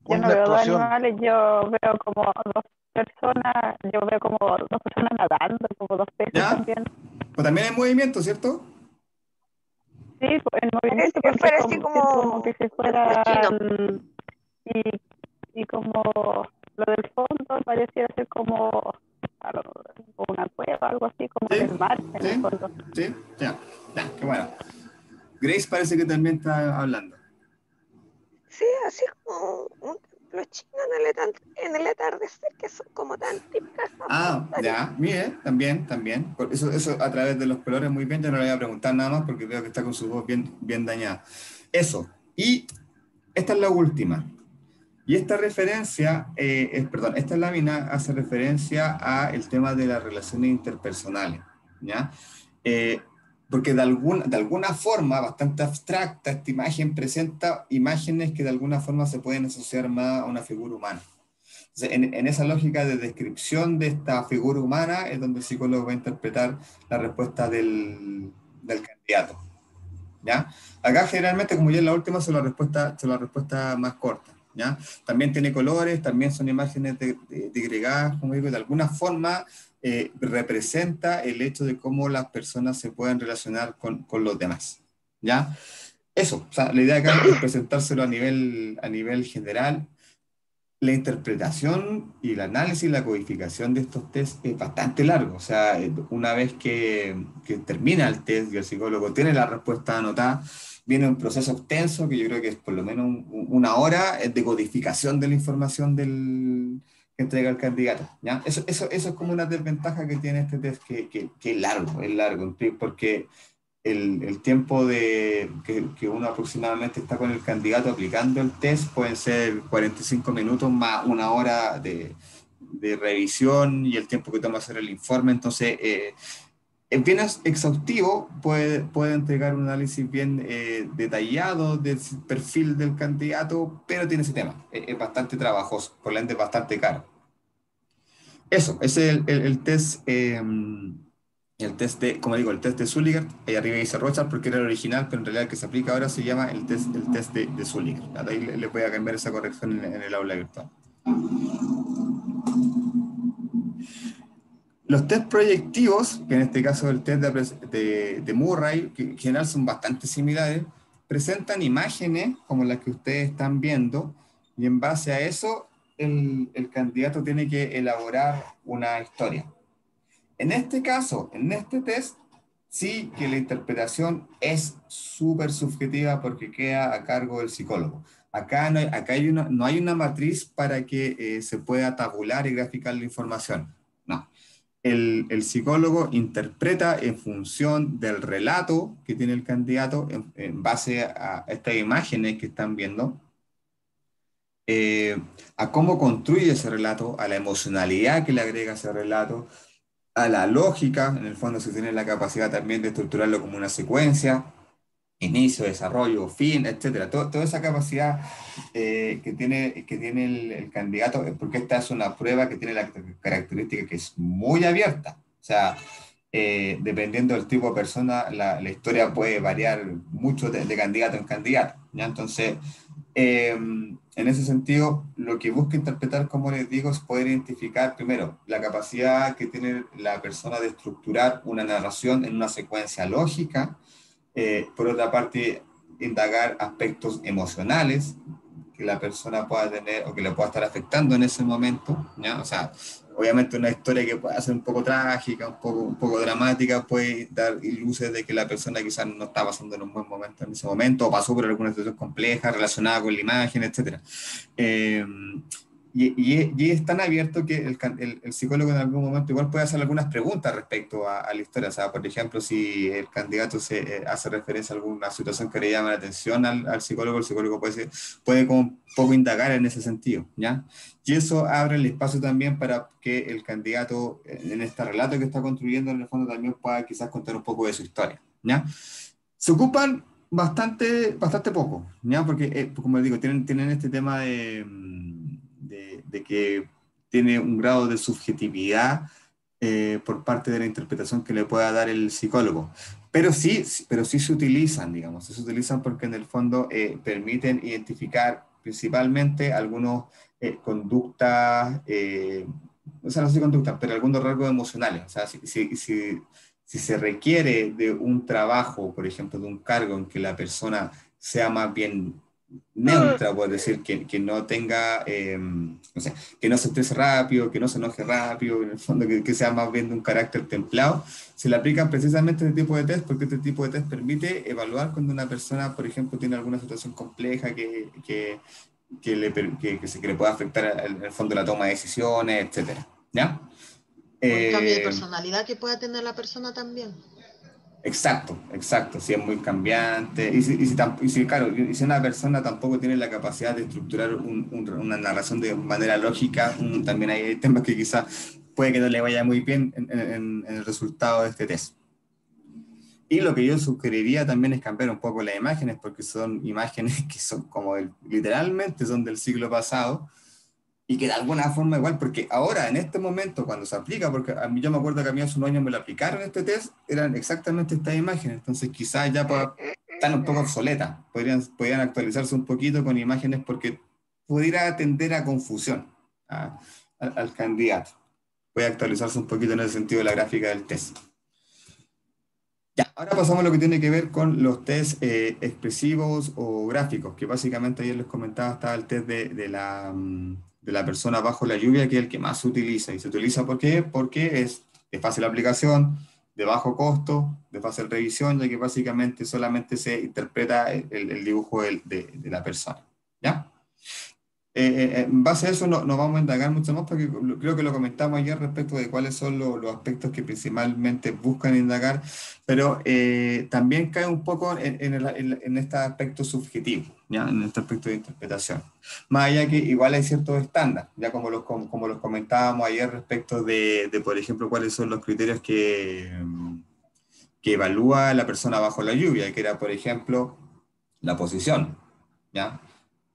Yo no veo dos animales, yo veo como dos personas, yo veo como dos personas nadando, como dos peces también. Pues también hay movimiento, ¿cierto? Sí, el movimiento parece como que se fuera y como lo del fondo pareciera ser como una cueva, algo así, como el mar en el fondo. Sí, ya, qué bueno. Grace parece que también está hablando. Sí, así como un templo chino en el atardecer, que son como tan típicas esas Ah, historias. ya, mire, también. Eso a través de los colores muy bien, ya no le voy a preguntar nada más porque veo que está con su voz bien dañada. Eso. Y esta es la última. Y esta referencia, perdón, esta lámina hace referencia a el tema de las relaciones interpersonales, ¿ya? Eh, Porque de alguna forma, bastante abstracta, esta imagen presenta imágenes que de alguna forma se pueden asociar más a una figura humana. Entonces, en esa lógica de descripción de esta figura humana es donde el psicólogo va a interpretar la respuesta del candidato, ¿ya? Acá generalmente, como ya en la última, son la respuesta más corta, ¿ya? También tiene colores, también son imágenes digregadas, como digo, de alguna forma representa el hecho de cómo las personas se pueden relacionar con los demás, ¿ya? Eso, o sea, la idea acá es presentárselo a nivel general. La interpretación y el análisis y la codificación de estos test es bastante largo. O sea, una vez que termina el test y el psicólogo tiene la respuesta anotada, viene un proceso extenso que yo creo que es por lo menos una hora de codificación de la información que entrega el candidato, ¿ya? Eso es como una desventaja que tiene este test, que es largo, porque el tiempo que uno aproximadamente está con el candidato aplicando el test pueden ser 45 minutos más una hora de revisión y el tiempo que toma hacer el informe. Entonces, es bien exhaustivo, puede entregar un análisis bien detallado del perfil del candidato, pero tiene ese tema. Es bastante trabajoso, por lo ende es bastante caro. Eso, ese es el test. El test de, como digo, el test de Zulliger, ahí arriba dice Rochard porque era el original, pero en realidad el que se aplica ahora se llama el test de Zulliger. Ahí le voy a cambiar esa corrección en el aula virtual. Los test proyectivos, que en este caso el test de Murray, que en general son bastante similares, presentan imágenes como las que ustedes están viendo, y en base a eso el candidato tiene que elaborar una historia. En este caso, en este test, sí que la interpretación es súper subjetiva porque queda a cargo del psicólogo. Acá no hay una matriz para que se pueda tabular y graficar la información. No. El psicólogo interpreta en función del relato que tiene el candidato, en base a estas imágenes que están viendo, a cómo construye ese relato, a la emocionalidad que le agrega ese relato, a la lógica, en el fondo se tiene la capacidad también de estructurarlo como una secuencia, inicio, desarrollo, fin, etcétera. Toda esa capacidad que tiene el candidato, porque esta es una prueba que tiene la característica que es muy abierta. O sea, dependiendo del tipo de persona, la historia puede variar mucho de candidato en candidato, ¿ya? Entonces, en ese sentido, lo que busca interpretar, como les digo, es poder identificar primero la capacidad que tiene la persona de estructurar una narración en una secuencia lógica, por otra parte, indagar aspectos emocionales que la persona pueda tener o que le pueda estar afectando en ese momento, ¿ya? O sea, obviamente una historia que pueda ser un poco trágica, un poco dramática, puede dar luces de que la persona quizás no está pasando en un buen momento en ese momento, o pasó por alguna situación compleja relacionada con la imagen, etc. Y es tan abierto que el psicólogo en algún momento igual puede hacer algunas preguntas respecto a la historia. O sea, por ejemplo, si el candidato hace referencia a alguna situación que le llama la atención al psicólogo, el psicólogo puede como un poco indagar en ese sentido, ¿ya? Y eso abre el espacio también para que el candidato, en este relato que está construyendo, en el fondo también pueda quizás contar un poco de su historia, ¿ya? Se ocupan bastante poco, ¿ya? Porque, como les digo, tienen este tema de que tiene un grado de subjetividad por parte de la interpretación que le pueda dar el psicólogo. Pero sí se utilizan, digamos, se utilizan porque en el fondo permiten identificar principalmente algunos conductas, o sea, no sé si conductas, pero algunos rasgos emocionales. O sea, si se requiere de un trabajo, por ejemplo, de un cargo en que la persona sea más bien neutra, por decir, que no tenga, no sé, que no se estrese rápido, que no se enoje rápido, en el fondo que sea más bien de un carácter templado, se le aplican precisamente este tipo de test, porque este tipo de test permite evaluar cuando una persona, por ejemplo, tiene alguna situación compleja que le pueda afectar en el fondo la toma de decisiones, etcétera, ¿ya? O el cambio de Eh, personalidad que pueda tener la persona también. Exacto, exacto, si es muy cambiante, claro, y si una persona tampoco tiene la capacidad de estructurar una narración de manera lógica, también hay temas que quizás puede que no le vaya muy bien en el resultado de este test. Y lo que yo sugeriría también es cambiar un poco las imágenes, porque son imágenes que son como literalmente son del siglo pasado, y que de alguna forma igual, porque ahora, en este momento, cuando se aplica, porque a mí yo me acuerdo que a mí hace unos años me lo aplicaron este test, eran exactamente estas imágenes, entonces quizás ya están un poco obsoletas, podrían actualizarse un poquito con imágenes porque pudiera tender a confusión al candidato. Puede actualizarse un poquito en el sentido de la gráfica del test. Ya, ahora pasamos a lo que tiene que ver con los test expresivos o gráficos, que básicamente ayer les comentaba, estaba el test de la persona bajo la lluvia, que es el que más se utiliza. ¿Y se utiliza por qué? Porque es de fácil aplicación, de bajo costo, de fácil revisión, ya que básicamente solamente se interpreta el dibujo de la persona. ¿Ya? En base a eso no vamos a indagar mucho más porque creo que lo comentamos ayer respecto de cuáles son los aspectos que principalmente buscan indagar, pero también cae un poco en este aspecto subjetivo, ¿ya? En este aspecto de interpretación. Más allá que igual hay ciertos estándares, ya como los comentábamos ayer respecto por ejemplo, cuáles son los criterios que evalúa la persona bajo la lluvia, que era, por ejemplo, la posición, ¿ya?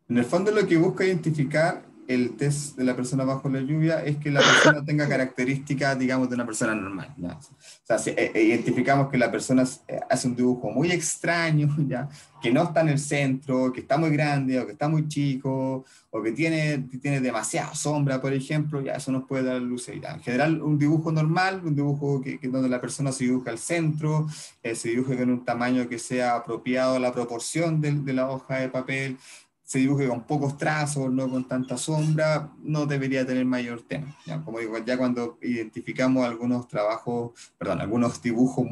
En el fondo lo que busca identificar el test de la persona bajo la lluvia es que la persona tenga características, digamos, de una persona normal, ¿ya? O sea, si identificamos que la persona hace un dibujo muy extraño, ¿ya? Que no está en el centro, que está muy grande o que está muy chico, o que tiene demasiada sombra, por ejemplo, ya eso nos puede dar lucididad. En general, un dibujo normal, un dibujo donde la persona se dibuja al centro, se dibuja con un tamaño que sea apropiado a la proporción de la hoja de papel, se dibuje con pocos trazos, no con tanta sombra, no debería tener mayor tema. ¿Ya? Como digo, ya cuando identificamos algunos trabajos, perdón, algunos dibujos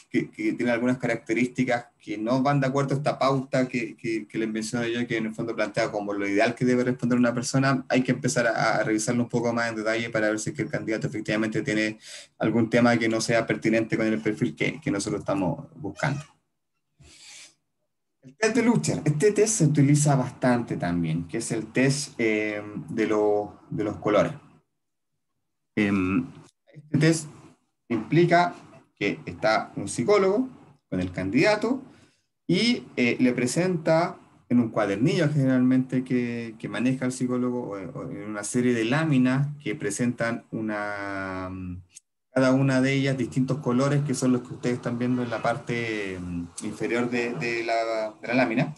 que tienen algunas características que no van de acuerdo a esta pauta que les mencioné yo, que en el fondo plantea como lo ideal que debe responder una persona, hay que empezar a revisarlo un poco más en detalle para ver si es que el candidato efectivamente tiene algún tema que no sea pertinente con el perfil que nosotros estamos buscando. El test de Lucher, este test se utiliza bastante también, que es el test de los colores. Este test implica que está un psicólogo con el candidato y le presenta en un cuadernillo generalmente que maneja el psicólogo o en una serie de láminas que presentan cada una de ellas distintos colores que son los que ustedes están viendo en la parte inferior de la lámina.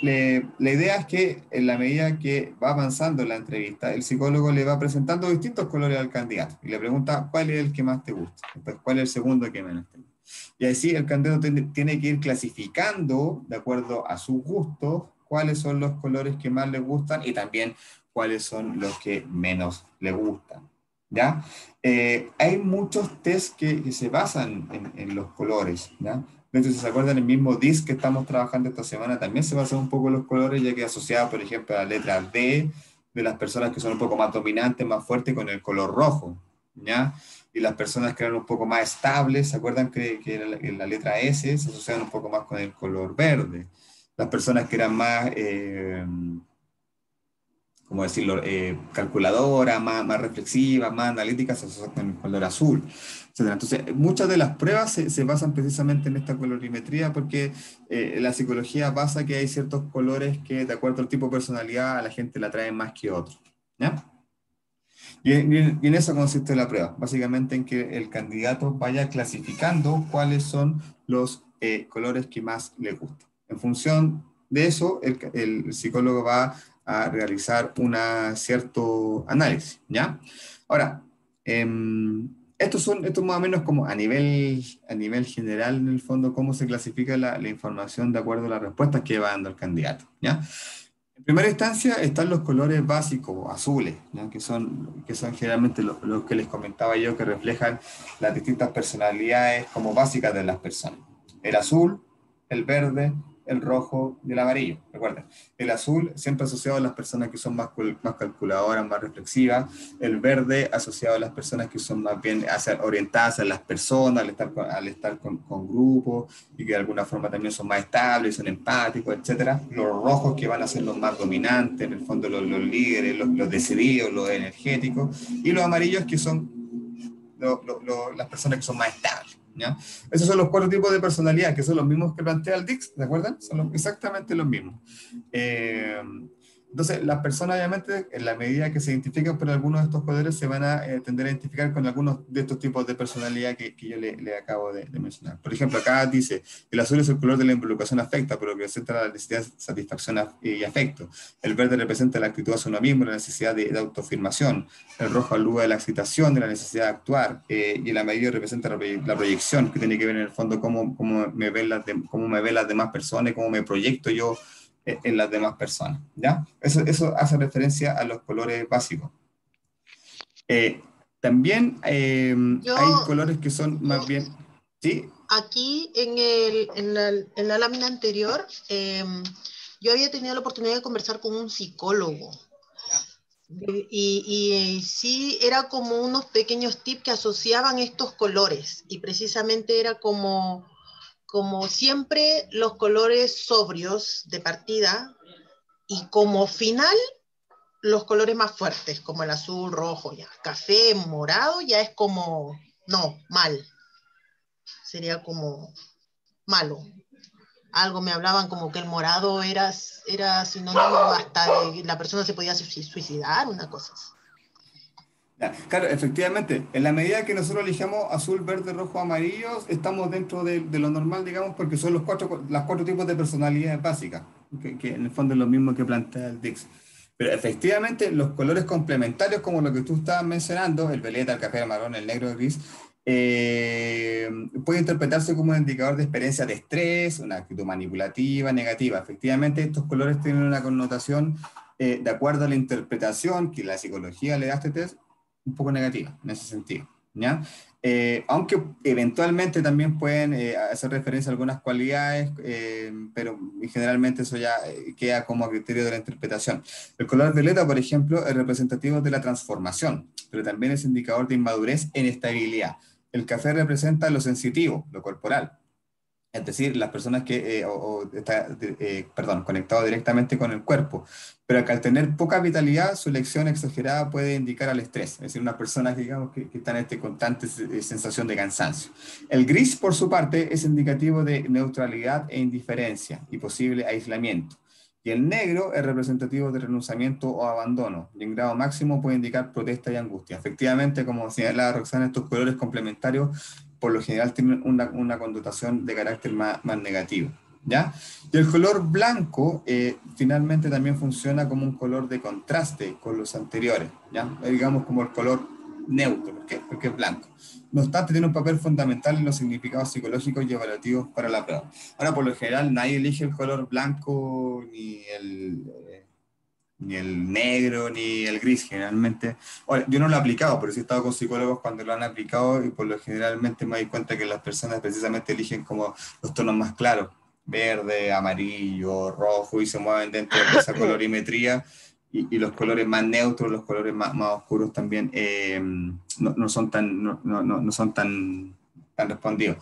La idea es que en la medida que va avanzando la entrevista, el psicólogo le va presentando distintos colores al candidato y le pregunta cuál es el que más te gusta, después cuál es el segundo que menos te gusta. Y así el candidato tiene que ir clasificando, de acuerdo a sus gustos, cuáles son los colores que más le gustan y también cuáles son los que menos le gustan. ¿Ya? Hay muchos test que se basan en los colores, ¿ya? De hecho, si se acuerdan, el mismo disc que estamos trabajando esta semana también se basa un poco en los colores, ya que asociado, por ejemplo, a la letra D de las personas que son un poco más dominantes, más fuertes, con el color rojo, ¿ya? Y las personas que eran un poco más estables, ¿se acuerdan que en la letra S se asociaban un poco más con el color verde? Las personas que eran más... como decirlo, calculadora, más reflexiva, más analítica, se asocian con el color azul, etcétera. Entonces, muchas de las pruebas se basan precisamente en esta colorimetría porque la psicología basa que hay ciertos colores que, de acuerdo al tipo de personalidad, a la gente la atraen más que otros. ¿Ya? Y en eso consiste la prueba, básicamente en que el candidato vaya clasificando cuáles son los colores que más le gustan. En función de eso, el psicólogo va a realizar un cierto análisis, ¿ya? Ahora, Estos más o menos como a nivel general, en el fondo, cómo se clasifica la información de acuerdo a las respuestas que va dando el candidato, ¿ya? En primera instancia están los colores básicos, azules, ¿no? Que son generalmente los que les comentaba yo, que reflejan las distintas personalidades como básicas de las personas. El azul, el verde, el rojo y el amarillo. Recuerden, el azul siempre asociado a las personas que son más calculadoras, más reflexivas. El verde asociado a las personas que son más bien orientadas a las personas, al estar con grupos, y que de alguna forma también son más estables, son empáticos, etcétera. Los rojos, que van a ser los más dominantes, en el fondo los líderes, los decididos, los energéticos. Y los amarillos, que son las personas que son más estables, ¿ya? Esos son los 4 tipos de personalidad, que son los mismos que plantea el Dix, ¿de acuerdo? Son exactamente los mismos. Entonces, las personas, obviamente, en la medida que se identifican por algunos de estos colores, se van a tender a identificar con algunos de estos tipos de personalidad que yo le acabo de mencionar. Por ejemplo, acá dice, el azul es el color de la involucración afecta, pero representa la necesidad de satisfacción y afecto. El verde representa la actitud hacia uno mismo, la necesidad de autoafirmación. El rojo alude a la excitación, de la necesidad de actuar. Y el amarillo representa la proyección, que tiene que ver en el fondo cómo me ven las demás personas, cómo me proyecto yo en las demás personas, ¿ya? Eso hace referencia a los colores básicos. También Yo, hay colores que son más bien, ¿sí? aquí en la lámina anterior, yo había tenido la oportunidad de conversar con un psicólogo. Y sí, era como unos pequeños tips que asociaban estos colores. Y precisamente era como siempre los colores sobrios de partida, y como final los colores más fuertes, como el azul, rojo, ya. Café, morado, ya es como, no, mal. Sería como malo. Algo me hablaban como que el morado era sinónimo hasta de la persona se podía suicidar, una cosa así. Claro, efectivamente, en la medida que nosotros elijamos azul, verde, rojo, amarillo, estamos dentro de lo normal, digamos, porque son los 4 tipos de personalidades básicas, que en el fondo es lo mismo que plantea el Dix. Pero efectivamente, los colores complementarios, como lo que tú estabas mencionando, el violeta, el café, el marrón, el negro, el gris, puede interpretarse como un indicador de experiencia de estrés, una actitud manipulativa, negativa. Efectivamente, estos colores tienen una connotación, de acuerdo a la interpretación que la psicología le da a este test, un poco negativa en ese sentido, ¿ya? Aunque eventualmente también pueden hacer referencia a algunas cualidades, pero generalmente eso ya queda como a criterio de la interpretación. El color violeta, por ejemplo, es representativo de la transformación, pero también es indicador de inmadurez en estabilidad. El café representa lo sensitivo, lo corporal. Es decir, las personas que está conectado directamente con el cuerpo, pero que al tener poca vitalidad, su elección exagerada puede indicar al estrés, es decir, unas personas digamos, que están en esta constante sensación de cansancio. El gris, por su parte, es indicativo de neutralidad e indiferencia y posible aislamiento. Y el negro es representativo de renunciamiento o abandono, y en grado máximo puede indicar protesta y angustia. Efectivamente, como señalaba Roxana, estos colores complementarios por lo general tienen una connotación de carácter más negativo, ¿ya? Y el color blanco finalmente también funciona como un color de contraste con los anteriores, ¿ya? Digamos como el color neutro, porque es blanco. No obstante, tiene un papel fundamental en los significados psicológicos y evaluativos para la prueba. Ahora, por lo general, nadie elige el color blanco ni el negro, ni el gris, generalmente. Ahora, yo no lo he aplicado, pero sí he estado con psicólogos cuando lo han aplicado y por lo generalmente me doy cuenta que las personas precisamente eligen como los tonos más claros, verde, amarillo, rojo, y se mueven dentro de esa colorimetría, y los colores más neutros, los colores más oscuros también no son tan respondidos.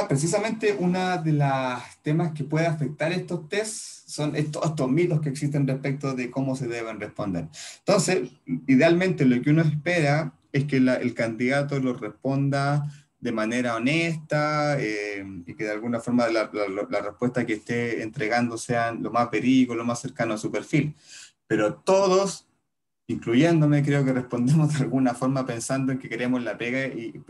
Precisamente una de las temas que puede afectar estos tests son estos mitos que existen respecto de cómo se deben responder. Entonces, idealmente lo que uno espera es que el candidato lo responda de manera honesta, y que de alguna forma la respuesta que esté entregando sean lo más verídico, lo más cercano a su perfil. Pero todos incluyéndome, creo que respondemos de alguna forma pensando en que queremos la pega y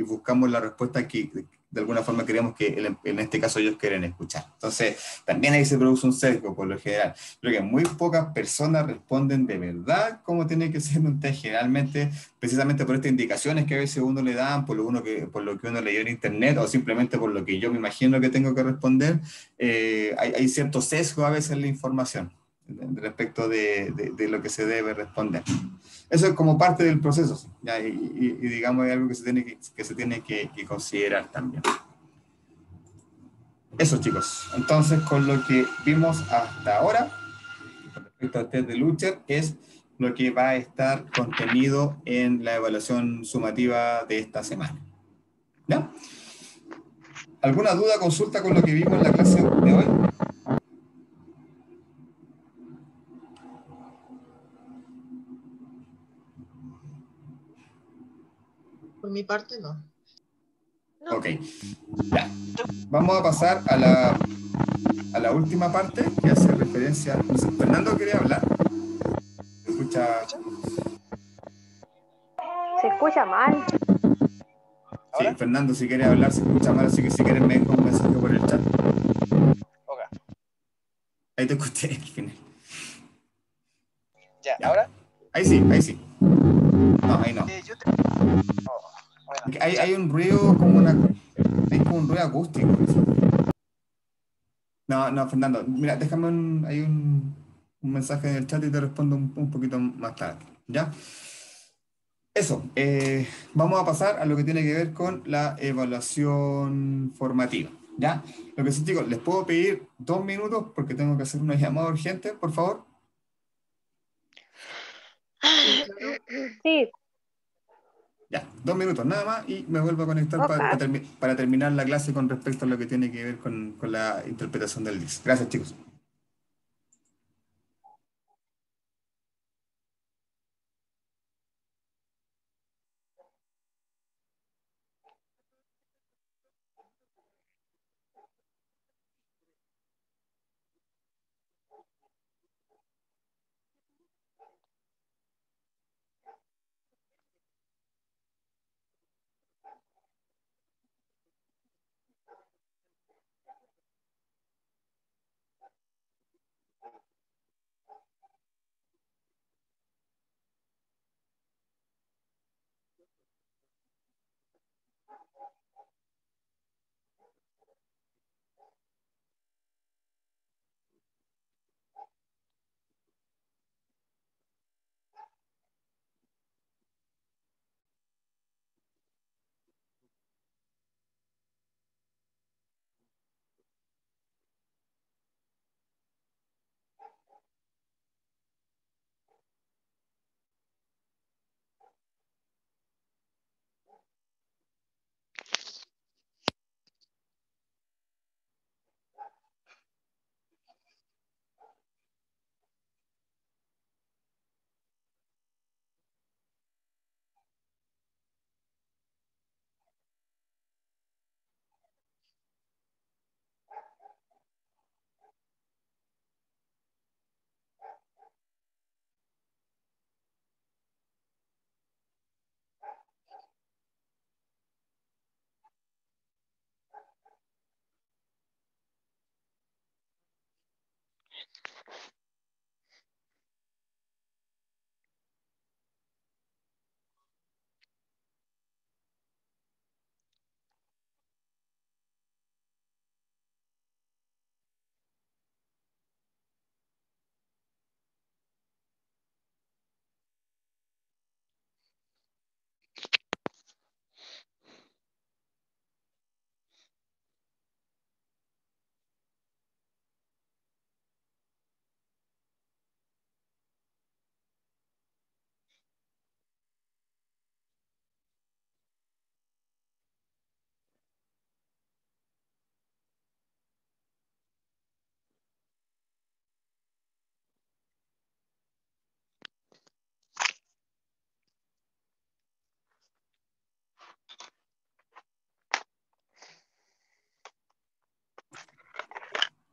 buscamos la respuesta que de alguna forma queremos que en este caso ellos quieren escuchar. Entonces, también ahí se produce un sesgo por lo general. Creo que muy pocas personas responden de verdad cómo tiene que ser un test. Generalmente, precisamente por estas indicaciones que a veces uno le dan, por lo que uno leyó en internet o simplemente por lo que yo me imagino que tengo que responder, hay cierto sesgo a veces en la información respecto de lo que se debe responder. Eso es como parte del proceso, ¿sí? ¿Ya? Y digamos es algo que se tiene que considerar también. Eso, chicos. Entonces, con lo que vimos hasta ahora, con respecto al test de Lucher, es lo que va a estar contenido en la evaluación sumativa de esta semana. ¿Ya? ¿Alguna duda, consulta con lo que vimos en la clase de hoy? Por mi parte, no. Ok. Ya. Vamos a pasar a la última parte que hace referencia. No sé, Fernando quería hablar. ¿Se escucha? Se escucha mal. Sí, ¿Ahora? Fernando, si quiere hablar, se escucha mal, así que si quieres me deja un mensaje por el chat. Ok. Ahí te escuché al final. Ya, Ya. ¿ahora? Ahí sí, ahí sí. No, ahí no. Yo te... oh, bueno, Hay un ruido como una. Hay como un ruido acústico. No, no, Fernando. Mira, déjame un mensaje en el chat y te respondo un poquito más tarde. ¿Ya? Eso, vamos a pasar a lo que tiene que ver con la evaluación formativa, ¿ya? Lo que sí, chicos, ¿les puedo pedir 2 minutos porque tengo que hacer una llamada urgente, por favor? Sí, claro. Sí, Ya, 2 minutos nada más y me vuelvo a conectar ok. para terminar la clase con respecto a lo que tiene que ver con la interpretación del DIS. Gracias, chicos.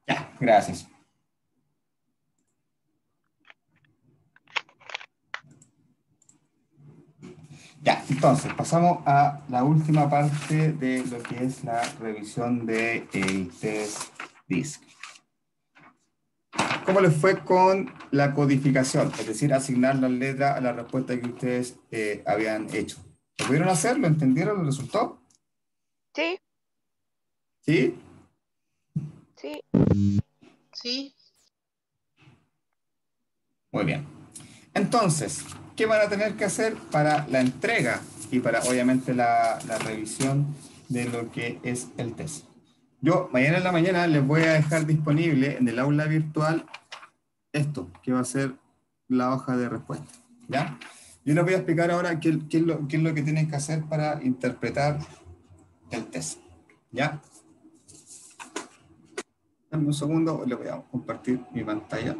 Ya, gracias. Ya, entonces pasamos a la última parte de lo que es la revisión del test DISC. ¿Cómo les fue con la codificación? Es decir, asignar las letras a la respuesta que ustedes habían hecho. ¿Lo pudieron hacer? ¿Lo entendieron? ¿Lo resultó? Sí, ¿Sí? sí. Sí, Muy bien. Entonces, ¿qué van a tener que hacer para la entrega y para, obviamente, la revisión de lo que es el test? Yo, mañana en la mañana, les voy a dejar disponible en el aula virtual esto, que va a ser la hoja de respuesta, ¿ya? Yo les voy a explicar ahora qué es lo que tienen que hacer para interpretar el test, ¿ya? Dame un segundo, les voy a compartir mi pantalla.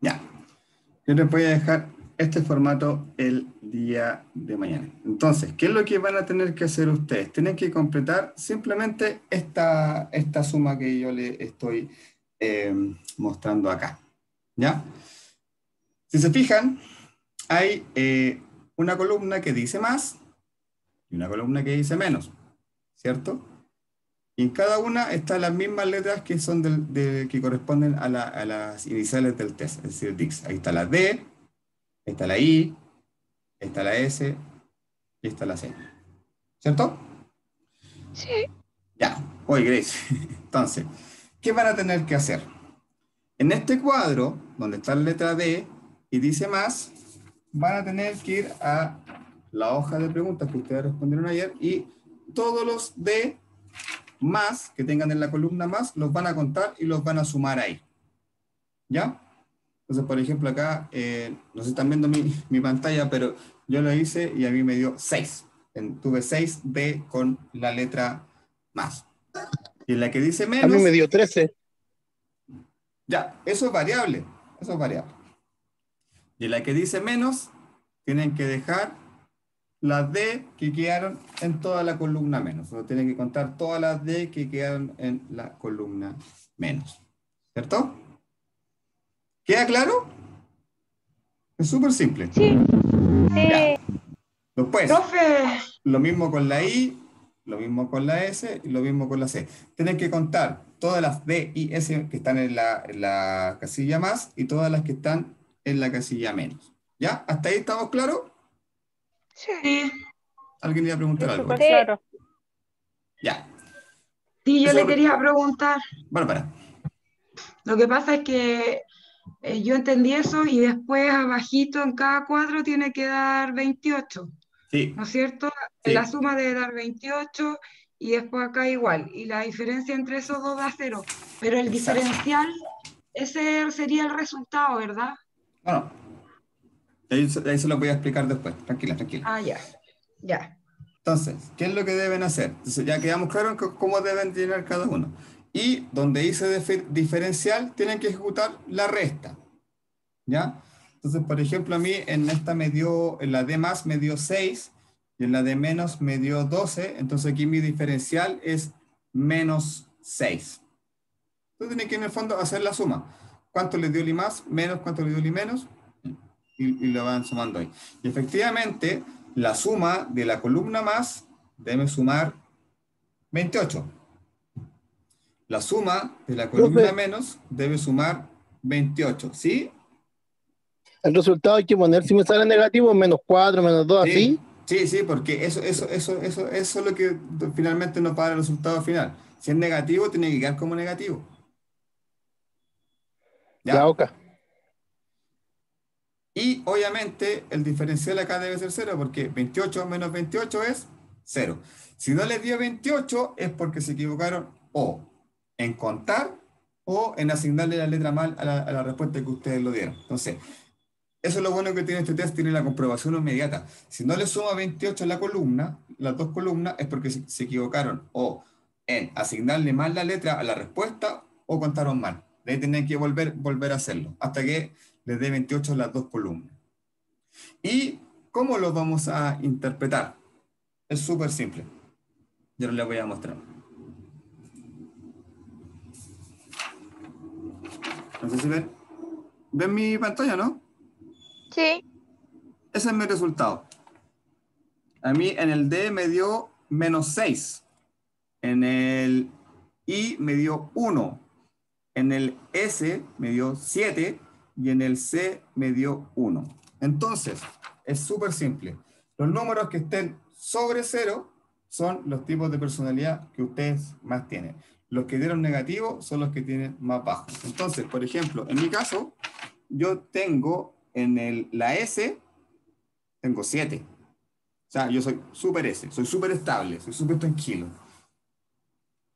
Ya, yo les voy a dejar este formato el día de mañana. Entonces, ¿qué es lo que van a tener que hacer ustedes? Tienen que completar simplemente esta suma que yo les estoy mostrando acá, ¿ya? Si se fijan, hay una columna que dice más y una columna que dice menos, ¿cierto? Y en cada una están las mismas letras que son que corresponden a las iniciales del test, es decir, DICS. Ahí está la D, ahí está la I, ahí está la S y está la C. ¿Cierto? Sí. Ya. Oye, Grace. Entonces, ¿qué van a tener que hacer? En este cuadro, donde está la letra D y dice más, van a tener que ir a la hoja de preguntas que ustedes respondieron ayer y todos los D más que tengan en la columna más, los van a contar y los van a sumar ahí. ¿Ya? Entonces, por ejemplo, acá, no sé si están viendo mi pantalla, pero yo lo hice y a mí me dio 6. Tuve 6 D con la letra más. Y en la que dice A mí menos, me dio 13. ya, eso es variable. Eso es variable. Y en la que dice menos, tienen que dejar las D que quedaron en toda la columna menos. O tienen que contar todas las D que quedaron en la columna menos. ¿Cierto? ¿Queda claro? Es súper simple. Sí. Ya. Después, Profe, lo mismo con la I, lo mismo con la S y lo mismo con la C. Tienen que contar todas las D y S que están en la casilla más y todas las que están en la casilla menos. ¿Ya? ¿Hasta ahí estamos claros? Sí. sí, ¿Alguien iba a preguntar Es algo? súper Sí. claro. Ya. sí, yo Eso, le quería preguntar. Bárbara. Lo que pasa es que yo entendí eso y después abajito en cada cuadro tiene que dar 28, Sí, ¿no es cierto? La sí. suma debe dar 28 y después acá igual. Y la diferencia entre esos dos da 0. Pero el Exacto. diferencial, ese sería el resultado, ¿verdad? No, no. Ahí se lo voy a explicar después. Tranquila, tranquila. Ah, ya, ya. Entonces, ¿qué es lo que deben hacer? Entonces, ya quedamos claros en cómo deben llenar cada uno. Y donde dice diferencial, tienen que ejecutar la resta. ¿Ya? Entonces, por ejemplo, a mí en esta en la D más me dio 6 y en la D menos me dio 12. Entonces aquí mi diferencial es menos 6. Entonces tienen que en el fondo hacer la suma. ¿Cuánto le dio el I más? Menos, ¿cuánto le dio el I menos? Y lo van sumando ahí. Y efectivamente, la suma de la columna más debe sumar 28. La suma de la columna Profe, menos debe sumar 28. ¿Sí? el resultado hay que poner, si me sale negativo, -4, -2, Sí, así. sí, sí, porque eso es lo que finalmente nos va a dar el resultado final. Si es negativo, tiene que quedar como negativo. Ya, ¿Ya? ok. Y obviamente el diferencial acá debe ser 0 porque 28 menos 28 es 0. Si no les dio 28 es porque se equivocaron o en contar o en asignarle la letra mal a la respuesta que ustedes lo dieron. Entonces, eso es lo bueno que tiene este test, tiene la comprobación inmediata. Si no le suma 28 a la columna, las dos columnas, es porque se equivocaron o en asignarle mal la letra a la respuesta o contaron mal. De ahí tienen que volver a hacerlo, hasta que les dé 28 a las dos columnas. ¿Y cómo lo vamos a interpretar? Es súper simple. Yo les voy a mostrar. No sé si ven mi pantalla, ¿no? Sí. Ese es mi resultado. A mí en el D me dio -6. En el I me dio 1. En el S me dio 7. Y en el C me dio 1. Entonces, es súper simple. Los números que estén sobre 0 son los tipos de personalidad que ustedes más tienen. Los que dieron negativo son los que tienen más bajo. Entonces, por ejemplo, en mi caso, yo tengo en la S, tengo 7. O sea, yo soy súper S, soy súper estable, soy súper tranquilo.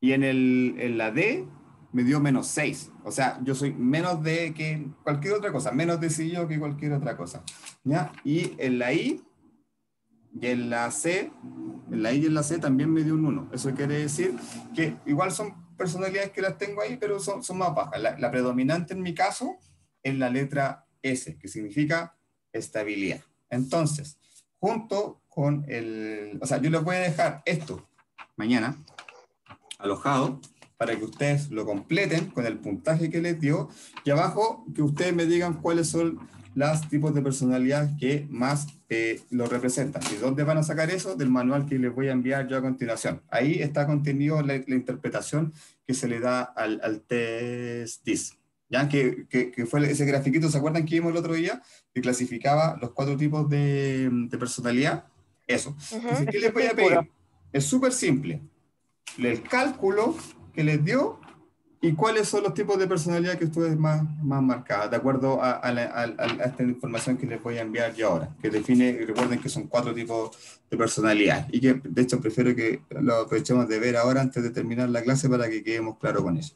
Y en la D me dio -6. O sea, yo soy menos D que cualquier otra cosa, menos decillo que cualquier otra cosa. ¿Ya? Y en la I y en la C, en la I y en la C también me dio un 1. Eso quiere decir que igual son personalidades que las tengo ahí, pero son más bajas. La predominante en mi caso es la letra S, que significa estabilidad. Entonces, junto con o sea, yo les voy a dejar esto mañana alojado para que ustedes lo completen con el puntaje que les dio y abajo que ustedes me digan cuáles son los tipos de personalidad que más lo representan. ¿Y dónde van a sacar eso? Del manual que les voy a enviar yo a continuación. Ahí está contenido la interpretación que se le da al test DIS. ¿Ya? Que fue ese grafiquito, ¿se acuerdan que vimos el otro día? Que clasificaba los 4 tipos de personalidad. Eso. Entonces, ¿qué les voy a pedir? Es súper simple. El cálculo que les dio y cuáles son los tipos de personalidad que ustedes más marcadas, de acuerdo a esta información que les voy a enviar yo ahora, que define, y recuerden que son 4 tipos de personalidad, y que de hecho prefiero que lo aprovechemos de ver ahora antes de terminar la clase para que quedemos claros con eso.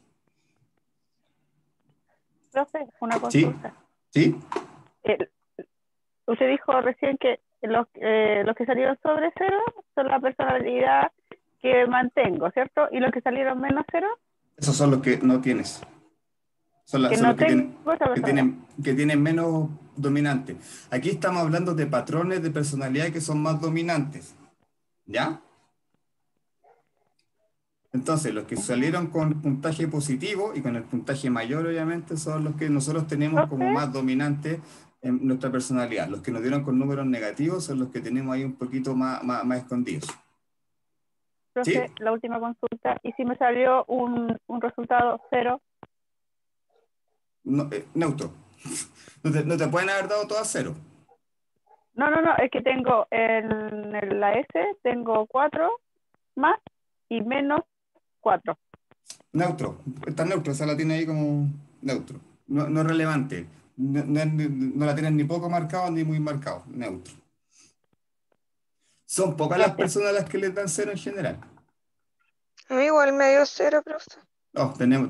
Profe, una ¿Sí? consulta. ¿Sí? Usted dijo recién que los que salieron sobre 0 son la personalidad que mantengo, ¿cierto? ¿Y los que salieron menos 0? Esos son los que no tienes. Son los que tienen menos dominante. Aquí estamos hablando de patrones de personalidad que son más dominantes. ¿Ya? Entonces, los que salieron con puntaje positivo y con el puntaje mayor, obviamente, son los que nosotros tenemos como más dominantes en nuestra personalidad. Los que nos dieron con números negativos son los que tenemos ahí un poquito más escondidos. Profe, ¿sí? La última consulta. ¿Y si me salió un resultado 0? No, neutro. No te pueden haber dado todas 0. No, es que tengo en la S, tengo 4 más y menos 4. Neutro, está neutro, esa la tiene ahí como neutro. No es relevante. No la tienen ni poco marcado ni muy marcado, neutro. Son pocas las personas a las que les dan 0 en general. A mí igual me dio 0, profesor. Oh, tenemos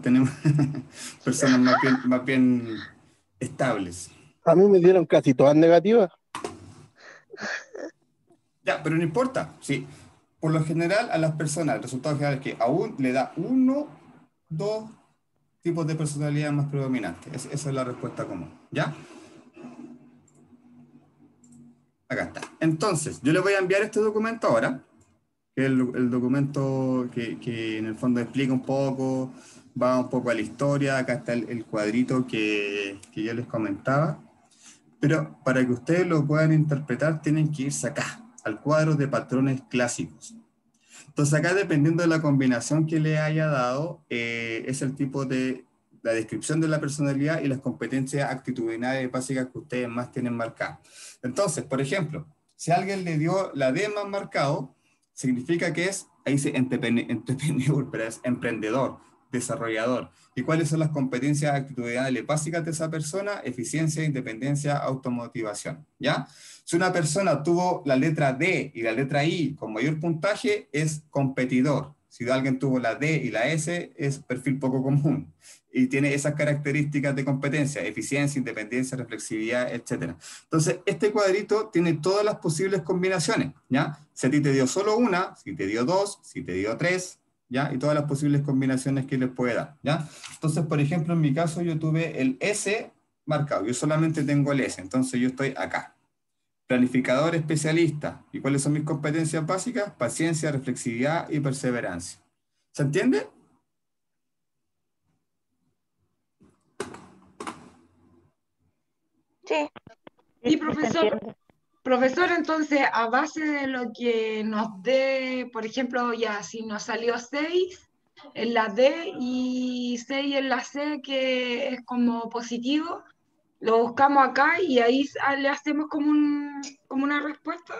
personas más bien estables. A mí me dieron casi todas negativas. Ya, pero no importa. Sí. Por lo general, a las personas, el resultado general es que aún le da 1, 2 tipos de personalidad más predominantes. Esa es la respuesta común. ¿Ya? Acá está. Entonces, yo les voy a enviar este documento ahora, que es el documento que en el fondo explica un poco, va un poco a la historia. Acá está el cuadrito que yo les comentaba. Pero para que ustedes lo puedan interpretar, tienen que irse acá, al cuadro de patrones clásicos. Entonces acá, dependiendo de la combinación que le haya dado, es el tipo de la descripción de la personalidad y las competencias actitudinales básicas que ustedes más tienen marcadas. Entonces, por ejemplo, si alguien le dio la D más marcado, significa que es, ahí dice entrepreneur, pero es emprendedor, desarrollador. ¿Y cuáles son las competencias actitudinales básicas de esa persona? Eficiencia, independencia, automotivación. ¿Ya? Si una persona tuvo la letra D y la letra I con mayor puntaje, es competidor. Si alguien tuvo la D y la S, es perfil poco común y tiene esas características de competencia, eficiencia, independencia, reflexividad, etc. Entonces, este cuadrito tiene todas las posibles combinaciones, ¿ya? Si a ti te dio solo una, si te dio dos, si te dio tres, ¿ya? Y todas las posibles combinaciones que les puede dar, ¿ya? Entonces, por ejemplo, en mi caso yo tuve el S marcado, yo solamente tengo el S, entonces yo estoy acá. Planificador especialista. ¿Y cuáles son mis competencias básicas? Paciencia, reflexividad y perseverancia. ¿Se entiende? Sí, Y Sí, se profesor, entiende. profesor, entonces, a base de lo que nos dé, por ejemplo, ya si nos salió 6 en la D y 6 en la C, que es como positivo, lo buscamos acá y ahí le hacemos como como una respuesta.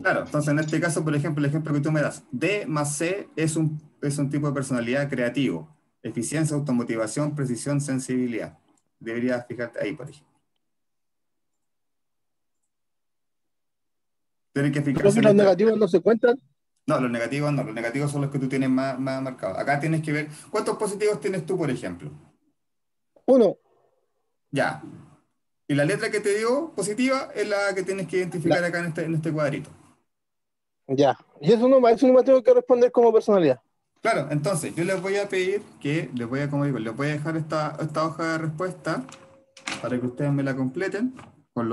Claro, entonces en este caso, por ejemplo, el ejemplo que tú me das, D más C es un tipo de personalidad creativo. Eficiencia, automotivación, precisión, sensibilidad. Deberías fijarte ahí, por ejemplo. Tienes que fijarse Profe, en los esta. negativos no se cuentan. No, los negativos no, los negativos son los que tú tienes más marcados. Acá tienes que ver, ¿cuántos positivos tienes tú, por ejemplo? Uno, Ya. Y la letra que te dio positiva es la que tienes que la, identificar acá en este cuadrito. ya. Y eso no me tengo que responder como personalidad. Claro, entonces yo les voy a pedir que, como digo, les voy a dejar esta hoja de respuesta para que ustedes me la completen con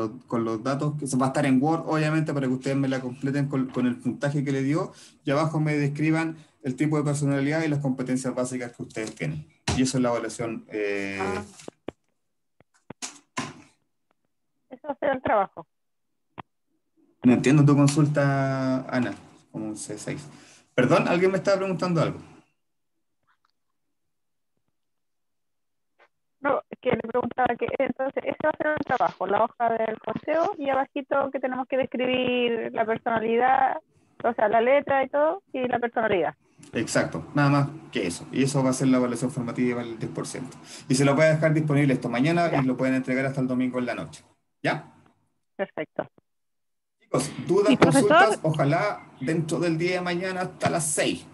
los datos, que se va a estar en Word, obviamente, para que ustedes me la completen con el puntaje que le dio, y abajo me describan el tipo de personalidad y las competencias básicas que ustedes tienen. Y eso es la evaluación. Ah, eso va a ser el trabajo. No entiendo tu consulta, Ana, como un C6. Perdón, alguien me estaba preguntando algo. No, que le preguntaba que entonces ese va a ser el trabajo, la hoja del corteo y abajito que tenemos que describir la personalidad, o sea, la letra y todo, y la personalidad. Exacto, nada más que eso. Y eso va a ser la evaluación formativa del 10%. Y se lo voy a dejar disponible esto mañana y Ya, lo pueden entregar hasta el domingo en la noche. ¿Ya? perfecto. Chicos, dudas, Y profesor, consultas, ojalá dentro del día de mañana hasta las 6.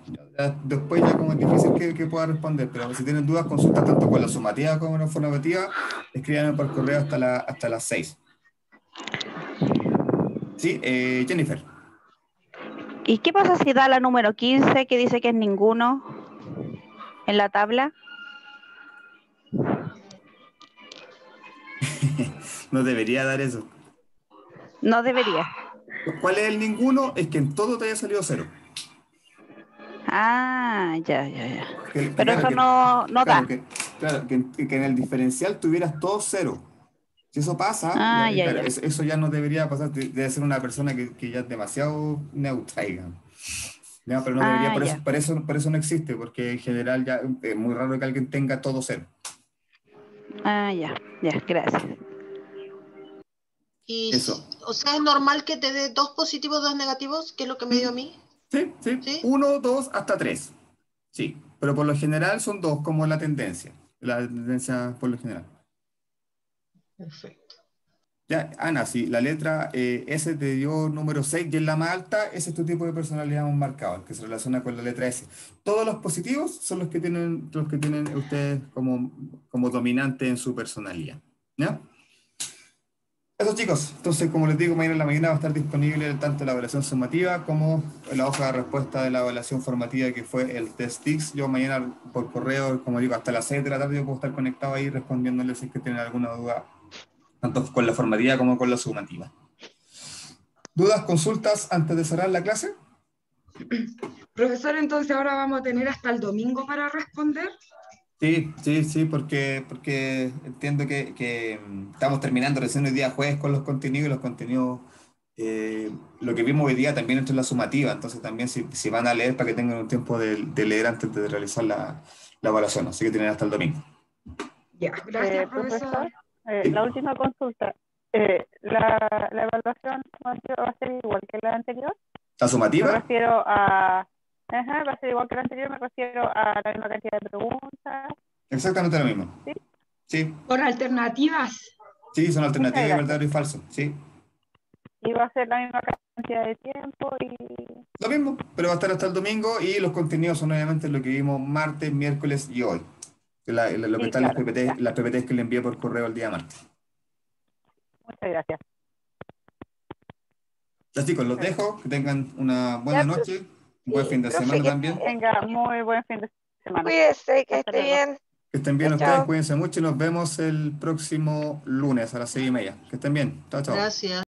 Después ya como es difícil que pueda responder, pero si tienen dudas, consultas tanto con la sumativa como la formativa, escríbanme por correo hasta las 6. Sí, Jennifer. ¿y qué pasa si da la número 15 que dice que es ninguno en la tabla? No debería dar eso. No debería. ¿Cuál es el ninguno? Es que en todo te haya salido cero. Ah, ya, ya, ya. Pero Claro, eso no claro, da. que en el diferencial tuvieras todo cero. Si eso pasa, Ah, ya, claro, ya. eso ya no debería pasar, debe ser una persona que ya es demasiado neutra, digamos. Ya, pero no debería, Ah, ya. por eso no existe, porque en general ya es muy raro que alguien tenga todo cero. Ah, ya, ya, gracias. Y, Eso. o sea, es normal que te dé 2 positivos, 2 negativos, que es lo que me dio a Sí, mí, sí. ¿sí? 1, 2, hasta 3. Sí, pero por lo general son 2 como la tendencia. La tendencia por lo general. Perfecto. Ya, Ana, si la letra S te dio número 6 y es la más alta, ese es tu tipo de personalidad más marcado, el que se relaciona con la letra S. Todos los positivos son los que tienen ustedes como dominante en su personalidad. ¿Ya? Eso chicos, entonces como les digo, mañana en la mañana va a estar disponible tanto la evaluación sumativa como la hoja de respuesta de la evaluación formativa que fue el test TICS. Yo mañana por correo, como digo, hasta las 6 de la tarde yo puedo estar conectado ahí respondiéndoles si es que tienen alguna duda tanto con la formativa como con la sumativa. ¿Dudas, consultas antes de cerrar la clase? Profesor, entonces ahora vamos a tener hasta el domingo para responder. Sí, porque entiendo que estamos terminando recién hoy día jueves con los contenidos y los contenidos, lo que vimos hoy día también entra en la sumativa, entonces también si van a leer para que tengan un tiempo de leer antes de realizar la evaluación, así que tienen hasta el domingo. Ya, gracias, Profesor, profesor. ¿Sí? la última consulta. La evaluación formativa va a ser igual que la anterior. ¿La Me sumativa? refiero a... Ajá, va a ser igual que la anterior, me refiero a la misma cantidad de preguntas. Exactamente lo mismo. ¿Sí? Sí, Con alternativas. sí, son Muchas alternativas, gracias. verdadero y falso. Sí. Y va a ser la misma cantidad de tiempo y... Lo mismo, pero va a estar hasta el domingo y los contenidos son obviamente lo que vimos martes, miércoles y hoy. Lo que Sí, están claro, ya. las PPTs que le envié por correo el día martes. Muchas gracias. Ya chicos, los dejo, que tengan una buena Ya, noche, un buen sí, fin de profe, semana que también. Tenga muy buen fin de semana. cuídese, que Hasta esté luego. bien. Que estén bien Chao, ustedes, chao. cuídense mucho y nos vemos el próximo lunes a las 6:30. Que estén bien. Chao, chao. Gracias.